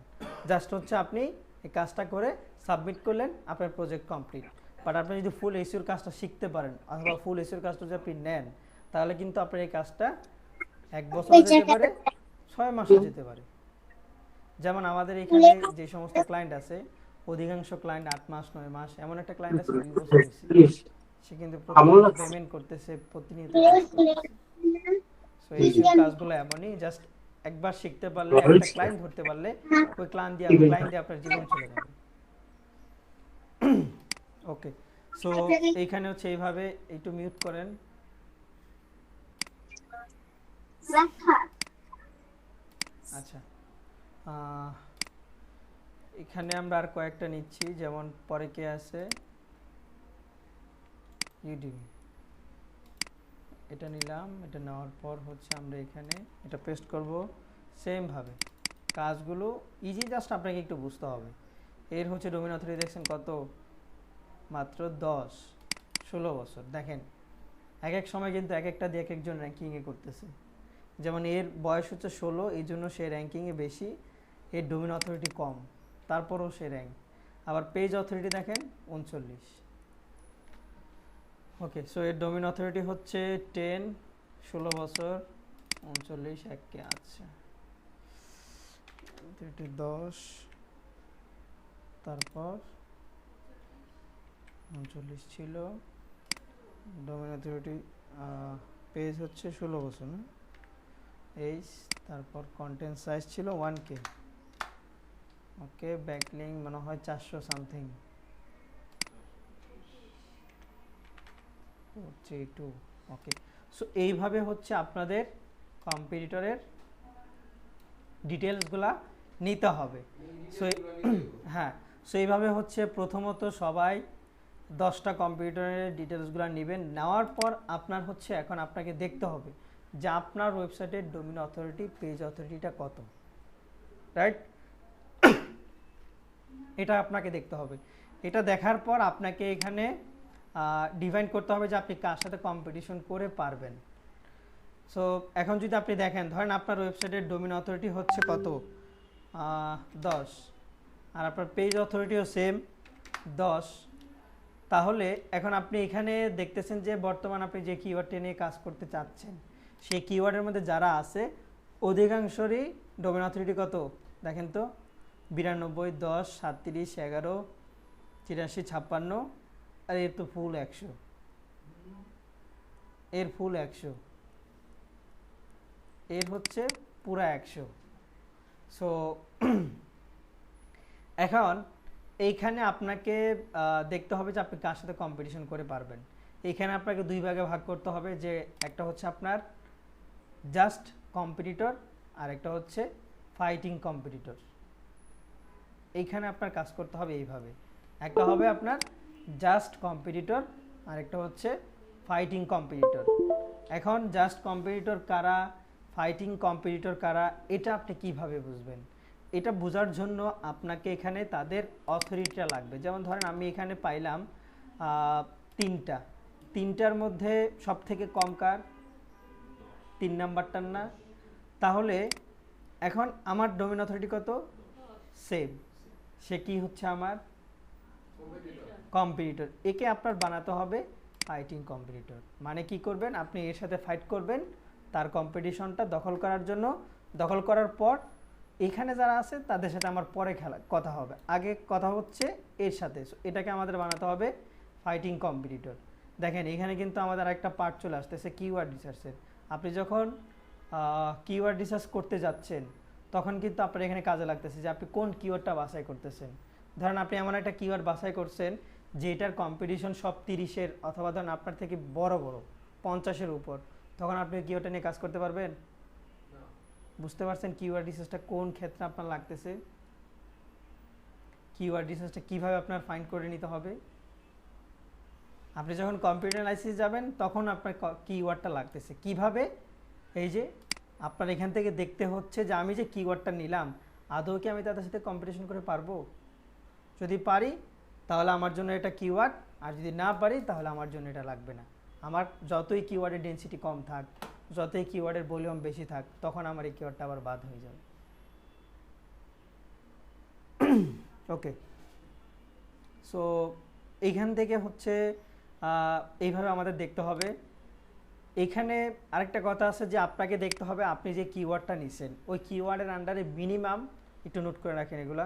জাস্ট হচ্ছে আপনি এই কাজটা করে সাবমিট করলেন, আপনার প্রজেক্ট কমপ্লিট। বাট আপনি যদি ফুল এসইওর কাজটা শিখতে পারেন অথবা ফুল এসইওর কাজটা যদি আপনি নেন, তাহলে কিন্তু আপনার এই কাজটা 1 বছর যেতে পারে, 6 মাসও যেতে পারে। যেমন আমাদের এখানে যে সমস্ত ক্লায়েন্ট আছে, অধিকাংশ ক্লায়েন্ট 8 মাস 9 মাস, এমন একটা ক্লায়েন্ট আছে 2 বছর হয়েছে, সে কিন্তু প্রতিনিয়ত পেমেন্ট করতেছে, প্রতিনিয়ত সো এই কাজগুলো এমনই, জাস্ট একবার শিখতে পারলে, একটা ক্লায়েন্ট ধরতে পারলে, ওই ক্লায়েন্ট দিয়ে আপনার জীবন চলে যাবে। ওকে, সো এইখানে হচ্ছে এইভাবে একটু মিউট করেন। আচ্ছা, এখানে আমরা আর কয়েকটা নিচ্ছি, যেমন পরে কে আছে, ইউডিমি, এটা নিলাম। এটা নেওয়ার পর হচ্ছে আমরা এখানে এটা পেস্ট করব। সেম ভাবে কাজগুলো ইজি, জাস্ট আপনাকে একটু বুঝতে হবে। এর হচ্ছে ডোমেইন অথরিটি দেখছেন কত, মাত্র 10-16 বছর। দেখেন এক এক সময় কিন্তু এক একটা দিয়ে এক একজন র্যাঙ্কিংয়ে করতেছে। যেমন এর বয়স হচ্ছে 16, এই জন্য সে র্যাঙ্কিংয়ে বেশি, এর ডোমেইন অথরিটি কম, তারপরেও সে র্যাঙ্ক। আবার পেজ অথরিটি দেখেন 39। ওকে, সো এর ডোমেইন অথরিটি হচ্ছে 10, 16 বছর, 39 এককে। আচ্ছা, 10, তারপর 39 ছিল। ডোমেইন অথরিটি পেজ হচ্ছে 16 বছর না, এইচ, তারপর কন্টেন্ট সাইজ ছিল 1K। ওকে, ব্যাকলিং মনে হয় 400 সামথিং, 432। ওকে, সো এইভাবে হচ্ছে আপনাদের কম্পিটিটরের ডিটেলসগুলা নিতে হবে। সো হ্যাঁ, সো এইভাবে হচ্ছে প্রথমত সবাই 10টা কম্পিউটারের ডিটেলসগুলো নেবেন। নেওয়ার পর আপনার হচ্ছে এখন আপনাকে দেখতে হবে যে আপনার ওয়েবসাইটের ডোমেইন অথরিটি, পেজ অথরিটিটা কত, রাইট? এটা আপনাকে দেখতে হবে। এটা দেখার পর আপনাকে এখানে ডিফাইন করতে হবে যে আপনি কার সাথে কম্পিটিশন করে পারবেন। সো এখন যদি আপনি দেখেন, ধরেন আপনার ওয়েবসাইটের ডোমেইন অথরিটি হচ্ছে কত, 10, আর আপনার পেজ অথরিটিও সেম 10, তাহলে এখন আপনি এখানে দেখতেছেন যে বর্তমান আপনি যে কিওয়ার্ডটি নিয়ে কাজ করতে চাচ্ছেন, সেই কিওয়ার্ডের মধ্যে যারা আছে অধিকাংশরই ডোমেইন অথরিটি কত দেখেন তো, 92, 10, 37, 11, 83, 56, আর এর তো ফুল 100, এর ফুল 100, এর হচ্ছে পুরা 100। সো এখন এইখানে আপনাকে দেখতে হবে যে আপনি কার সাথে কম্পিটিশন করে পারবেন। এইখানে আপনাকে দুই ভাগে ভাগ করতে হবে, যে একটা হচ্ছে আপনার জাস্ট কম্পিটিটর, আর একটা হচ্ছে ফাইটিং কম্পিটিটর। এইখানে আপনার কাজ করতে হবে এইভাবে, একটা হবে আপনার জাস্ট কম্পিটিটর, আর একটা হচ্ছে ফাইটিং কম্পিটিটর। এখন জাস্ট কম্পিটিটর কারা, ফাইটিং কম্পিটিটর কারা, এটা আপনি কিভাবে বুঝবেন? এটা বোঝার জন্য আপনাকে এখানে তাদের অথরিটিটা লাগবে। যেমন ধরেন আমি এখানে পাইলাম 3টার মধ্যে সব থেকে কম কার, 3 নাম্বারটার না? তাহলে এখন আমার ডোমেইন অথরিটি কত, সেম, সে কি হচ্ছে আমার কম্পিটিটর। একে আপনার বানাতে হবে ফাইটিং কম্পিটিটর। মানে কি করবেন, আপনি এর সাথে ফাইট করবেন তার কম্পিটিশনটা দখল করার জন্য। দখল করার পর এখানে যারা আছে তাদের সাথে আমার পরে কথা হবে, আগে কথা হচ্ছে এর সাথে। এটাকে আমাদের বানাতে হবে ফাইটিং কম্পিটিটর। দেখেন এখানে কিন্তু আমাদের একটা পার্ট চলে আসতেছে কিওয়ার্ড রিসার্চের। আপনি যখন কিওয়ার্ড রিসার্চ করতে যাচ্ছেন তখন কিন্তু আপনার এখানে কাজে লাগতেছে যে আপনি কোন কিওয়ার্ডটা বাছাই করতেছেন। ধরেন আপনি এমন একটা কিওয়ার্ড বাছাই করছেন যেটার কম্পিটিশন সব 30-এর, অথবা ধরেন আপনার থেকে বড় 50-এর উপর, তখন আপনি কিওয়ার্ডটা নিয়ে কাজ করতে পারবেন? বুঝতে পারছেন কিওয়ার্ড রিসার্চটা কোন ক্ষেত্রে আপনার লাগতেছে, কিওয়ার্ড রিসার্চটা কিভাবে আপনার ফাইন্ড করে নিতে হবে। আপনি যখন কম্পিউটার অ্যানালাইসিস যাবেন তখন আপনার কিওয়ার্ডটা লাগতেছে কিভাবে, এই যে আপনার এখান থেকে দেখতে হচ্ছে যে আমি যে কিওয়ার্ডটা নিলাম আদৌ কি আমি তাদের সাথে কম্পিটিশন করে পারবো। যদি পারি তাহলে আমার জন্য এটা কিওয়ার্ড, আর যদি না পারি তাহলে আমার জন্য এটা লাগবে না। আমার যতই কিওয়ার্ডের ডেনসিটি কম থাক, যতই কিওয়ার্ডের ভলিউম বেশি থাক, তখন আমার এই কিওয়ার্ডটা আবার বাদ হয়ে যাবে। ওকে, সো এইখান থেকে হচ্ছে এইভাবে আমাদের দেখতে হবে। এখানে আরেকটা কথা আছে যে আপনাকে দেখতে হবে আপনি যে কিওয়ার্ডটা নিছেন ওই কিওয়ার্ডের আন্ডারে মিনিমাম, একটু নোট করে রাখেন এগুলা,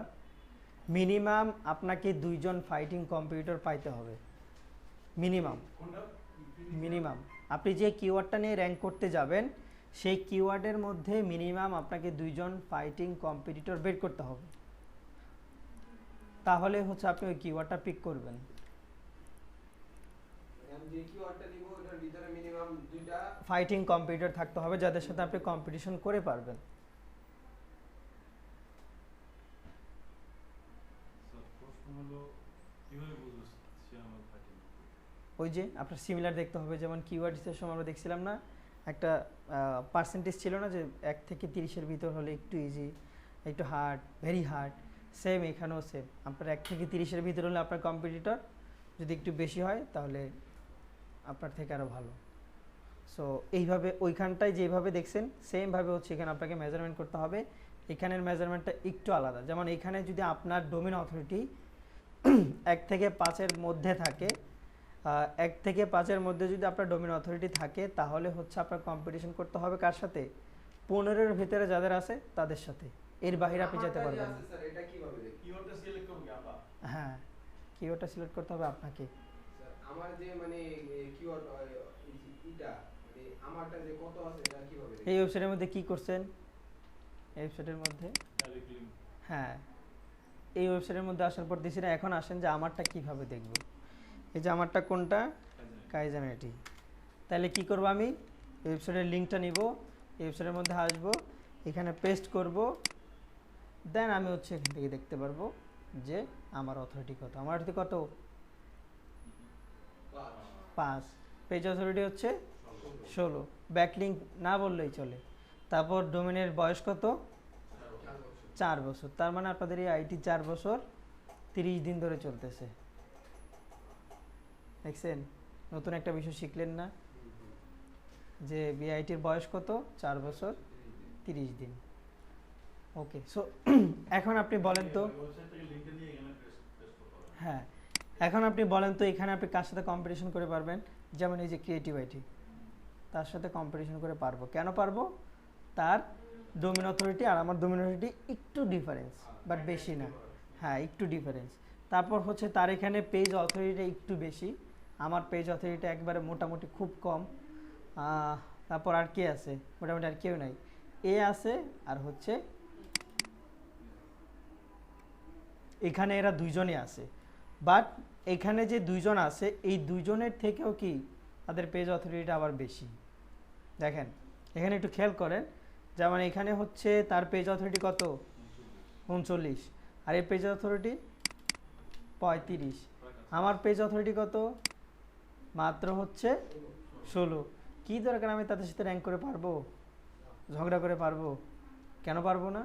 মিনিমাম আপনাকে 2 জন ফাইটিং কম্পিটিটর পাইতে হবে। মিনিমাম আপনি যে কিওয়ার্ডটা নিয়ে র্যাঙ্ক করতে যাবেন সেই কিওয়ার্ডের মধ্যে মিনিমাম আপনাকে 2 জন ফাইটিং কম্পিটিটর বের করতে হবে, তাহলে হচ্ছে আপনি ওই কিওয়ার্ডটা পিক করবেন। যে কিওয়ার্ডটা দিব ওটার ভিতরে মিনিমাম 2টা ফাইটিং কম্পিউটার থাকতে হবে যাদের সাথে আপনি কম্পিটিশন করে পারবেন। স্যার প্রশ্ন হলো কিভাবে বুঝবো সে আমার ফাইটিং? ওই যে আপনার সিমিলার দেখতে হবে, যেমন কিওয়ার্ড হিসেবে সময় আমরা দেখছিলাম না একটা পার্সেন্টেজ ছিল না যে 1 থেকে 30-এর ভিতর হলে একটু ইজি, একটু হার্ড, ভেরি হার্ড। সেম এখানেও সেম, আপনার 1 থেকে 30-এর ভিতর হলে আপনার কম্পিটিটর, যদি একটু বেশি হয় তাহলে আপনার থেকে আরও ভালো। সো এইভাবে ওইখানটায় যেভাবে দেখছেন সেমভাবে হচ্ছে এখানে আপনাকে মেজারমেন্ট করতে হবে। এখানের মেজারমেন্টটা একটু আলাদা, যেমন এখানে যদি আপনার ডোমেন অথরিটি 1 থেকে 5-এর মধ্যে থাকে, 1 থেকে 5-এর মধ্যে যদি আপনার ডোমেন অথরিটি থাকে তাহলে হচ্ছে আপনার কম্পিটিশন করতে হবে কার সাথে? 15-এর ভিতরে যাদের আছে তাদের সাথে, এর বাইরে আপনি যেতে আমারটা যে পারবেন না। আছে স্যার এটা কিভাবে দেখব? কিওয়ার্ডটা সিলেক্ট করব কি আপা? হ্যাঁ, কিওয়ার্ডটা সিলেক্ট করতে হবে আপনাকে। স্যার আমার যে মানে কিওয়ার্ড এটা মানে আমারটা যে কত আছে এটা কিভাবে দেখব? এই ওয়েবসাইটের মধ্যে কি করছেন? এই ওয়েবসাইটের মধ্যে ডাইরেক্টলি হ্যাঁ, এই ওয়েবসাইটের মধ্যে আসার পর দিছি না, এখন আসেন যে আমারটা কিভাবে দেখব। এই যে আমারটা কোনটা? কাইজেন এটি। তাহলে কি করব, আমি ওয়েবসাইটের লিঙ্কটা নিব, ওয়েবসাইটের মধ্যে আসব, এখানে পেস্ট করব, দেন আমি হচ্ছে এখান থেকে দেখতে পারবো যে আমার অথরিটি কত। আমার অথরিটি কত? 5। পেজ অথরিটি হচ্ছে 16। ব্যাকলিঙ্ক না বললেই চলে। তারপর ডোমেনের বয়স কত? 4 বছর। তার মানে আপনাদের এই আইটি 4 বছর 30 দিন ধরে চলতেছে। দেখছেন, নতুন একটা বিষয় শিখলেন না যে বিআইটির বয়স কত? 4 বছর 30 দিন। ওকে, সো এখন আপনি বলেন তো, ওয়েবসাইট থেকে লিংকটা নিয়ে এখানে পেস্ট করতে হবে। হ্যাঁ এখন আপনি বলেন তো এখানে আপনি কার সাথে কম্পিটিশন করে পারবেন? যেমন এই যে ক্রিয়েটিভ আইটি, তার সাথে কম্পিটিশন করে পারবো। কেন পারবো? তার ডোমেন অথরিটি আর আমার ডোমেন অথরিটি একটু ডিফারেন্স, বাট বেশি না। হ্যাঁ, একটু ডিফারেন্স। তারপর হচ্ছে তার এখানে পেজ অথরিটি একটু বেশি, আমার পেজ অথরিটি একবারে মোটামুটি খুব কম। তারপর আর কে আছে? মোটামুটি আর কেউ নাই। এ আছে আর হচ্ছে এখানে এরা দুইজনই আছে, বাট এখানে যে দুইজন আছে এই দুইজনের থেকেও কি তাদের পেজ অথরিটিটা আবার বেশি। দেখেন এখানে একটু খেয়াল করেন, যেমন এখানে হচ্ছে তার পেজ অথরিটি কত? 39, আর এই পেজ অথরিটি 35। আমার পেজ অথরিটি কত? মাত্র হচ্ছে 16। কি দরকার আমি তাদের সাথে র্যাঙ্ক করে পারবো, ঝগড়া করে পারবো? কেন পারবো না?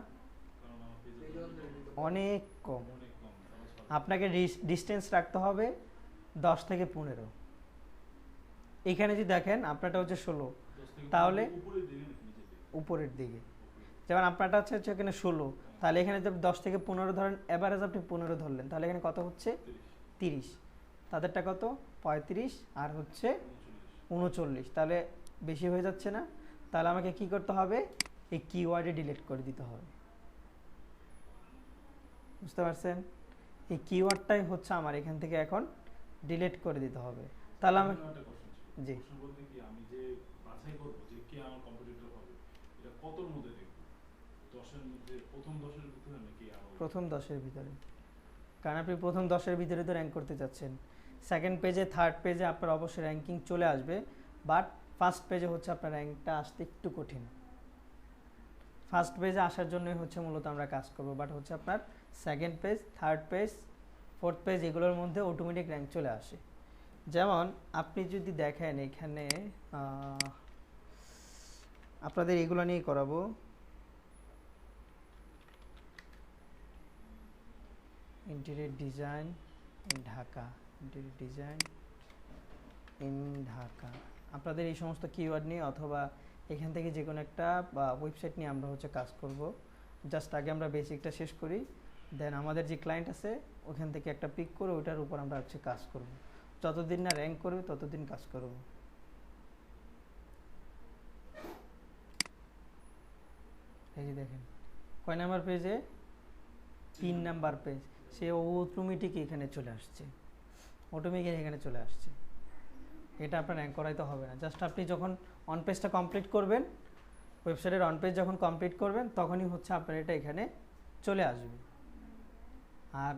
কারণ আমার পেজ পেজ অথরিটি অনেক কম। অনেক কম। আপনাকে ডিস্টেন্স রাখতে হবে 10 থেকে 15। এখানে যদি দেখেন আপনারটা হচ্ছে 16, তাহলে উপরের দিকে নাকি নিচের দিকে? উপরের দিকে। যেমন আপনারটা হচ্ছে এখানে 16, তাহলে এখানে যদি 10 থেকে 15 ধরেন, এভারেজ আপনি 15 ধরলেন, তাহলে এখানে কত হচ্ছে? 30। তাদেরটা কত? 35 আর হচ্ছে 39। তাহলে বেশি হয়ে যাচ্ছে না? তাহলে আমাকে কি করতে হবে? এই কিওয়ার্ডে ডিলিট করে দিতে হবে। বুঝতে পারছেন? এই কিওয়ার্ডটাই হচ্ছে আমার এখান থেকে এখন ডিলিট করে দিতে হবে। তাহলে আমি একটা কোশ্চেন ছিল। জি। কোশ্চেন বলতে কি আমি যে বাছাই করব যে কে আমার কম্পিটিটর হবে, এটা কতর মধ্যে দেখব? 10-এর মধ্যে প্রথম 10-এর ভিতরে নাকি আরো? প্রথম 10-এর ভিতরে, কারণ আপনি প্রথম 10-এর ভিতরে তো র্যাঙ্ক করতে চাচ্ছেন। সেকেন্ড পেজে, থার্ড পেজে আপনার অবশ্যই র্যাঙ্কিং চলে আসবে, বাট ফার্স্ট পেজে হচ্ছে আপনার র্যাঙ্কটা আসতে একটু কঠিন। ফার্স্ট পেজে আসার জন্যই হচ্ছে মূলত আমরা কাজ করব, বাট হচ্ছে আপনার second page, third page, fourth page এগুলোর মধ্যে অটোমেটিক র্যাঙ্ক চলে আসে। যেমন আপনি যদি দেখেন এখানে আপনাদের এগুলো নিয়েই করাবো। Interior design in Dhaka, interior design in Dhaka, আপনাদের এই সমস্ত কিওয়ার্ড নিয়ে অথবা এখান থেকে যে কোনো একটা ওয়েবসাইট নিয়ে আমরা হচ্ছে কাজ করব। জাস্ট আগে আমরা বেসিকটা শেষ করি, দেন আমাদের যে ক্লায়েন্ট আছে ওখান থেকে একটা পিক করে ওইটার উপর আমরা হচ্ছে কাজ করব। যতদিন না র্যাঙ্ক করবে ততদিন কাজ করব। এই যে দেখেন কয় নাম্বার পেজে? 3 নাম্বার পেজ। সে অটোমেটিক এখানে চলে আসছে, অটোমেটিক এখানে চলে আসছে। এটা আপনার র্যাঙ্ক করাইতে হবে না, জাস্ট আপনি যখন অন পেজটা কমপ্লিট করবেন, ওয়েবসাইটের অন পেজ যখন কমপ্লিট করবেন তখনই হচ্ছে আপনার এটা এখানে চলে আসবে। আর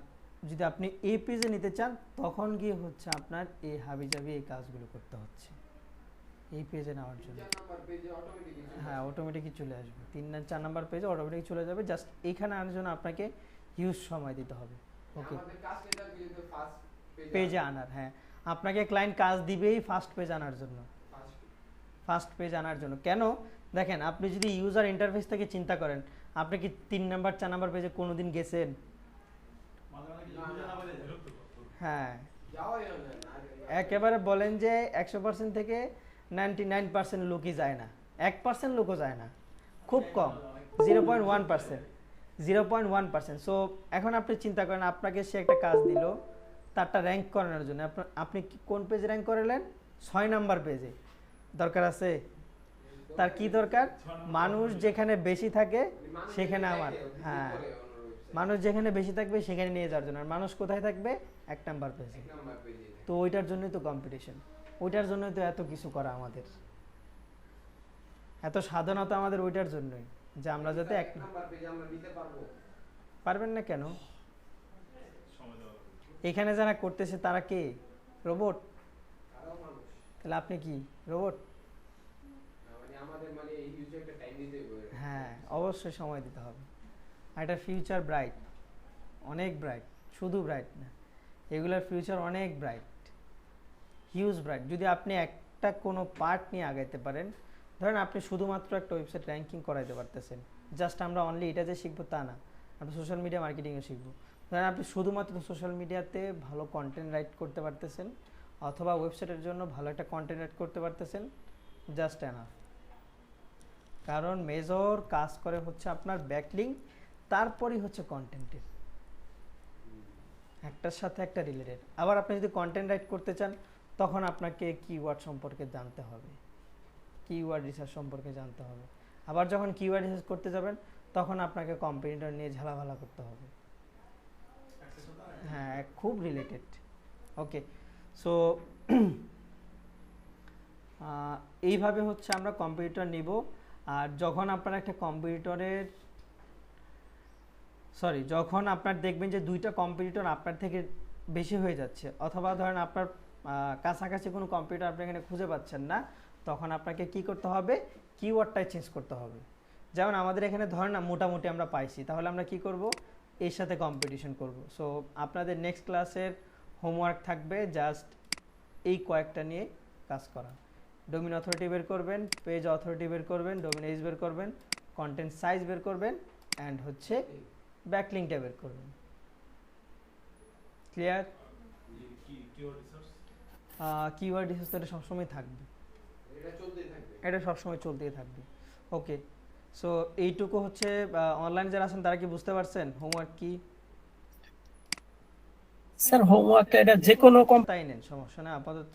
যদি আপনি এই পেজে নিতে চান তখন গিয়ে হচ্ছে আপনার এই হাবিজাবি এই কাজগুলো করতে হচ্ছে এই পেজে নেওয়ার জন্য। 4 নাম্বার পেজে অটোমেটিকলি হ্যাঁ অটোমেটিকই চলে আসবে 3 4 নাম্বার পেজে অটোমেটিক চলে যাবে। জাস্ট এইখানে আনার জন্য আপনাকে হিউজ সময় দিতে হবে। ওকে, আমাদের কাজটা কিন্তু ফার্স্ট পেজে আনার, হ্যাঁ আপনাকে ক্লায়েন্ট কাজ দিবেই ফার্স্ট পেজ আনার জন্য। ফার্স্ট পেজ আনার জন্য কেন দেখেন, আপনি যদি ইউজার ইন্টারফেস থেকে চিন্তা করেন, আপনি কি 3 নাম্বার 4 নাম্বার পেজে কোনোদিন গেছেন? মাঝে মাঝে কিছু বুঝে না পারলে বিরক্ত কর। হ্যাঁ যাওয়াই হয় না একেবারে বলেন যে 100% থেকে 99% লোকই যায় না, 1% লোকও যায় না, খুব কম, 0.1%, 0.1%। সো এখন আপনি চিন্তা করেন, আপনাকে সে একটা কাজ দিল, তারটা র্যাঙ্ক করানোর জন্য আপনি কোন পেজে র্যাঙ্ক করালেন? 6 নাম্বার পেজে। দরকার আছে? তার কি দরকার? মানুষ যেখানে বেশি থাকে সেখানে আমার, হ্যাঁ মানুষ যেখানে বেশি থাকবে সেখানে নিয়ে যাওয়ার জন্য। আর মানুষ কোথায় থাকবে? 1 নাম্বার পেজে। নাম্বার পেজে তো ওইটার জন্যই তো কম্পিটিশন, ওইটার জন্যই তো এত কিছু করা আমাদের, এত সাধনা তো আমাদের ওইটার জন্যই, যে আমরা যাতে 1 নাম্বার পেজে আমরা নিতে পারবো। পারবেন না কেন? সময় দেওয়া লাগবে। এখানে যারা করতেছে তারা কে? রোবট? তারাও মানুষ তাহলে আপনি কি রোবট? মানে আমাদের মানে এই হিউজ একটা টাইম দিতে হবে। হ্যাঁ অবশ্যই সময় দিতে হবে। আর এটা ফিউচার ব্রাইট, অনেক ব্রাইট, শুধু ব্রাইট না, এগুলোর ফিউচার অনেক ব্রাইট, হিউজ ব্রাইট। যদি আপনি একটা কোনো পার্ট নিয়ে আগাইতে পারেন, ধরেন আপনি শুধুমাত্র একটা ওয়েবসাইট র্যাঙ্কিং করাইতে পারতেছেন, জাস্ট আমরা অনলি এটা যে শিখবো তা না, আমরা সোশ্যাল মিডিয়া মার্কেটিংও শিখবো। ধরেন আপনি শুধুমাত্র সোশ্যাল মিডিয়াতে ভালো কন্টেন্ট রাইট করতে পারতেছেন, অথবা ওয়েবসাইটের জন্য ভালো একটা কন্টেন্ট রাইট করতে পারতেছেন, জাস্ট এনাফ। কারণ মেজর কাজ করে হচ্ছে আপনার ব্যাকলিং, তারপরেই হচ্ছে কন্টেন্টের, একটার সাথে একটা রিলেটেড। আবার আপনি যদি কন্টেন্ট রাইট করতে চান, তখন আপনাকে কিওয়ার্ড সম্পর্কে জানতে হবে, কিওয়ার্ড রিসার্চ সম্পর্কে জানতে হবে। আবার যখন কিওয়ার্ড রিসার্চ করতে যাবেন, তখন আপনাকে কম্পিটিটর নিয়ে ঝালাভালা করতে হবে। হ্যাঁ খুব রিলেটেড। ওকে, সো এইভাবে হচ্ছে আমরা কম্পিউটার নিব। আর যখন আপনার একটা কম্পিউটারের যখন আপনার দেখবেন যে 2টা কম্পিউটার আপনার থেকে বেশি হয়ে যাচ্ছে, অথবা ধরেন আপনার কাছাকাছি কোনো কম্পিউটার আপনি এখানে খুঁজে পাচ্ছেন না, তখন আপনাকে কি করতে হবে? কিওয়ার্ডটাই চেঞ্জ করতে হবে। যেমন আমাদের এখানে ধরেন না মোটামুটি আমরা পাইছি, তাহলে আমরা কি করব? এর সাথে কম্পিটিশন করব। সো আপনাদের নেক্সট ক্লাসের হোমওয়ার্ক থাকবে জাস্ট এই কয়েকটা নিয়ে কাজ করা। ডোমেইন অথরিটি বের করবেন, পেজ অথরিটি বের করবেন, ডোমেইন এজ বের করবেন, কন্টেন্ট সাইজ বের করবেন, অ্যান্ড হচ্ছে ব্যাকলিংটা বের করবেন। Clear? Keyword research keyword research এটা সবসময় থাকবে, এটা চলতেই থাকবে। এটা সবসময় চলতেই থাকবে। ওকে, সো এইটুকু হচ্ছে অনলাইন যারা আছেন তারা কি বুঝতে পারছেন হোমওয়ার্ক কি? স্যার হোমওয়ার্কটা এটা যে কোনো তাই নেন, সমস্যা না, আপাতত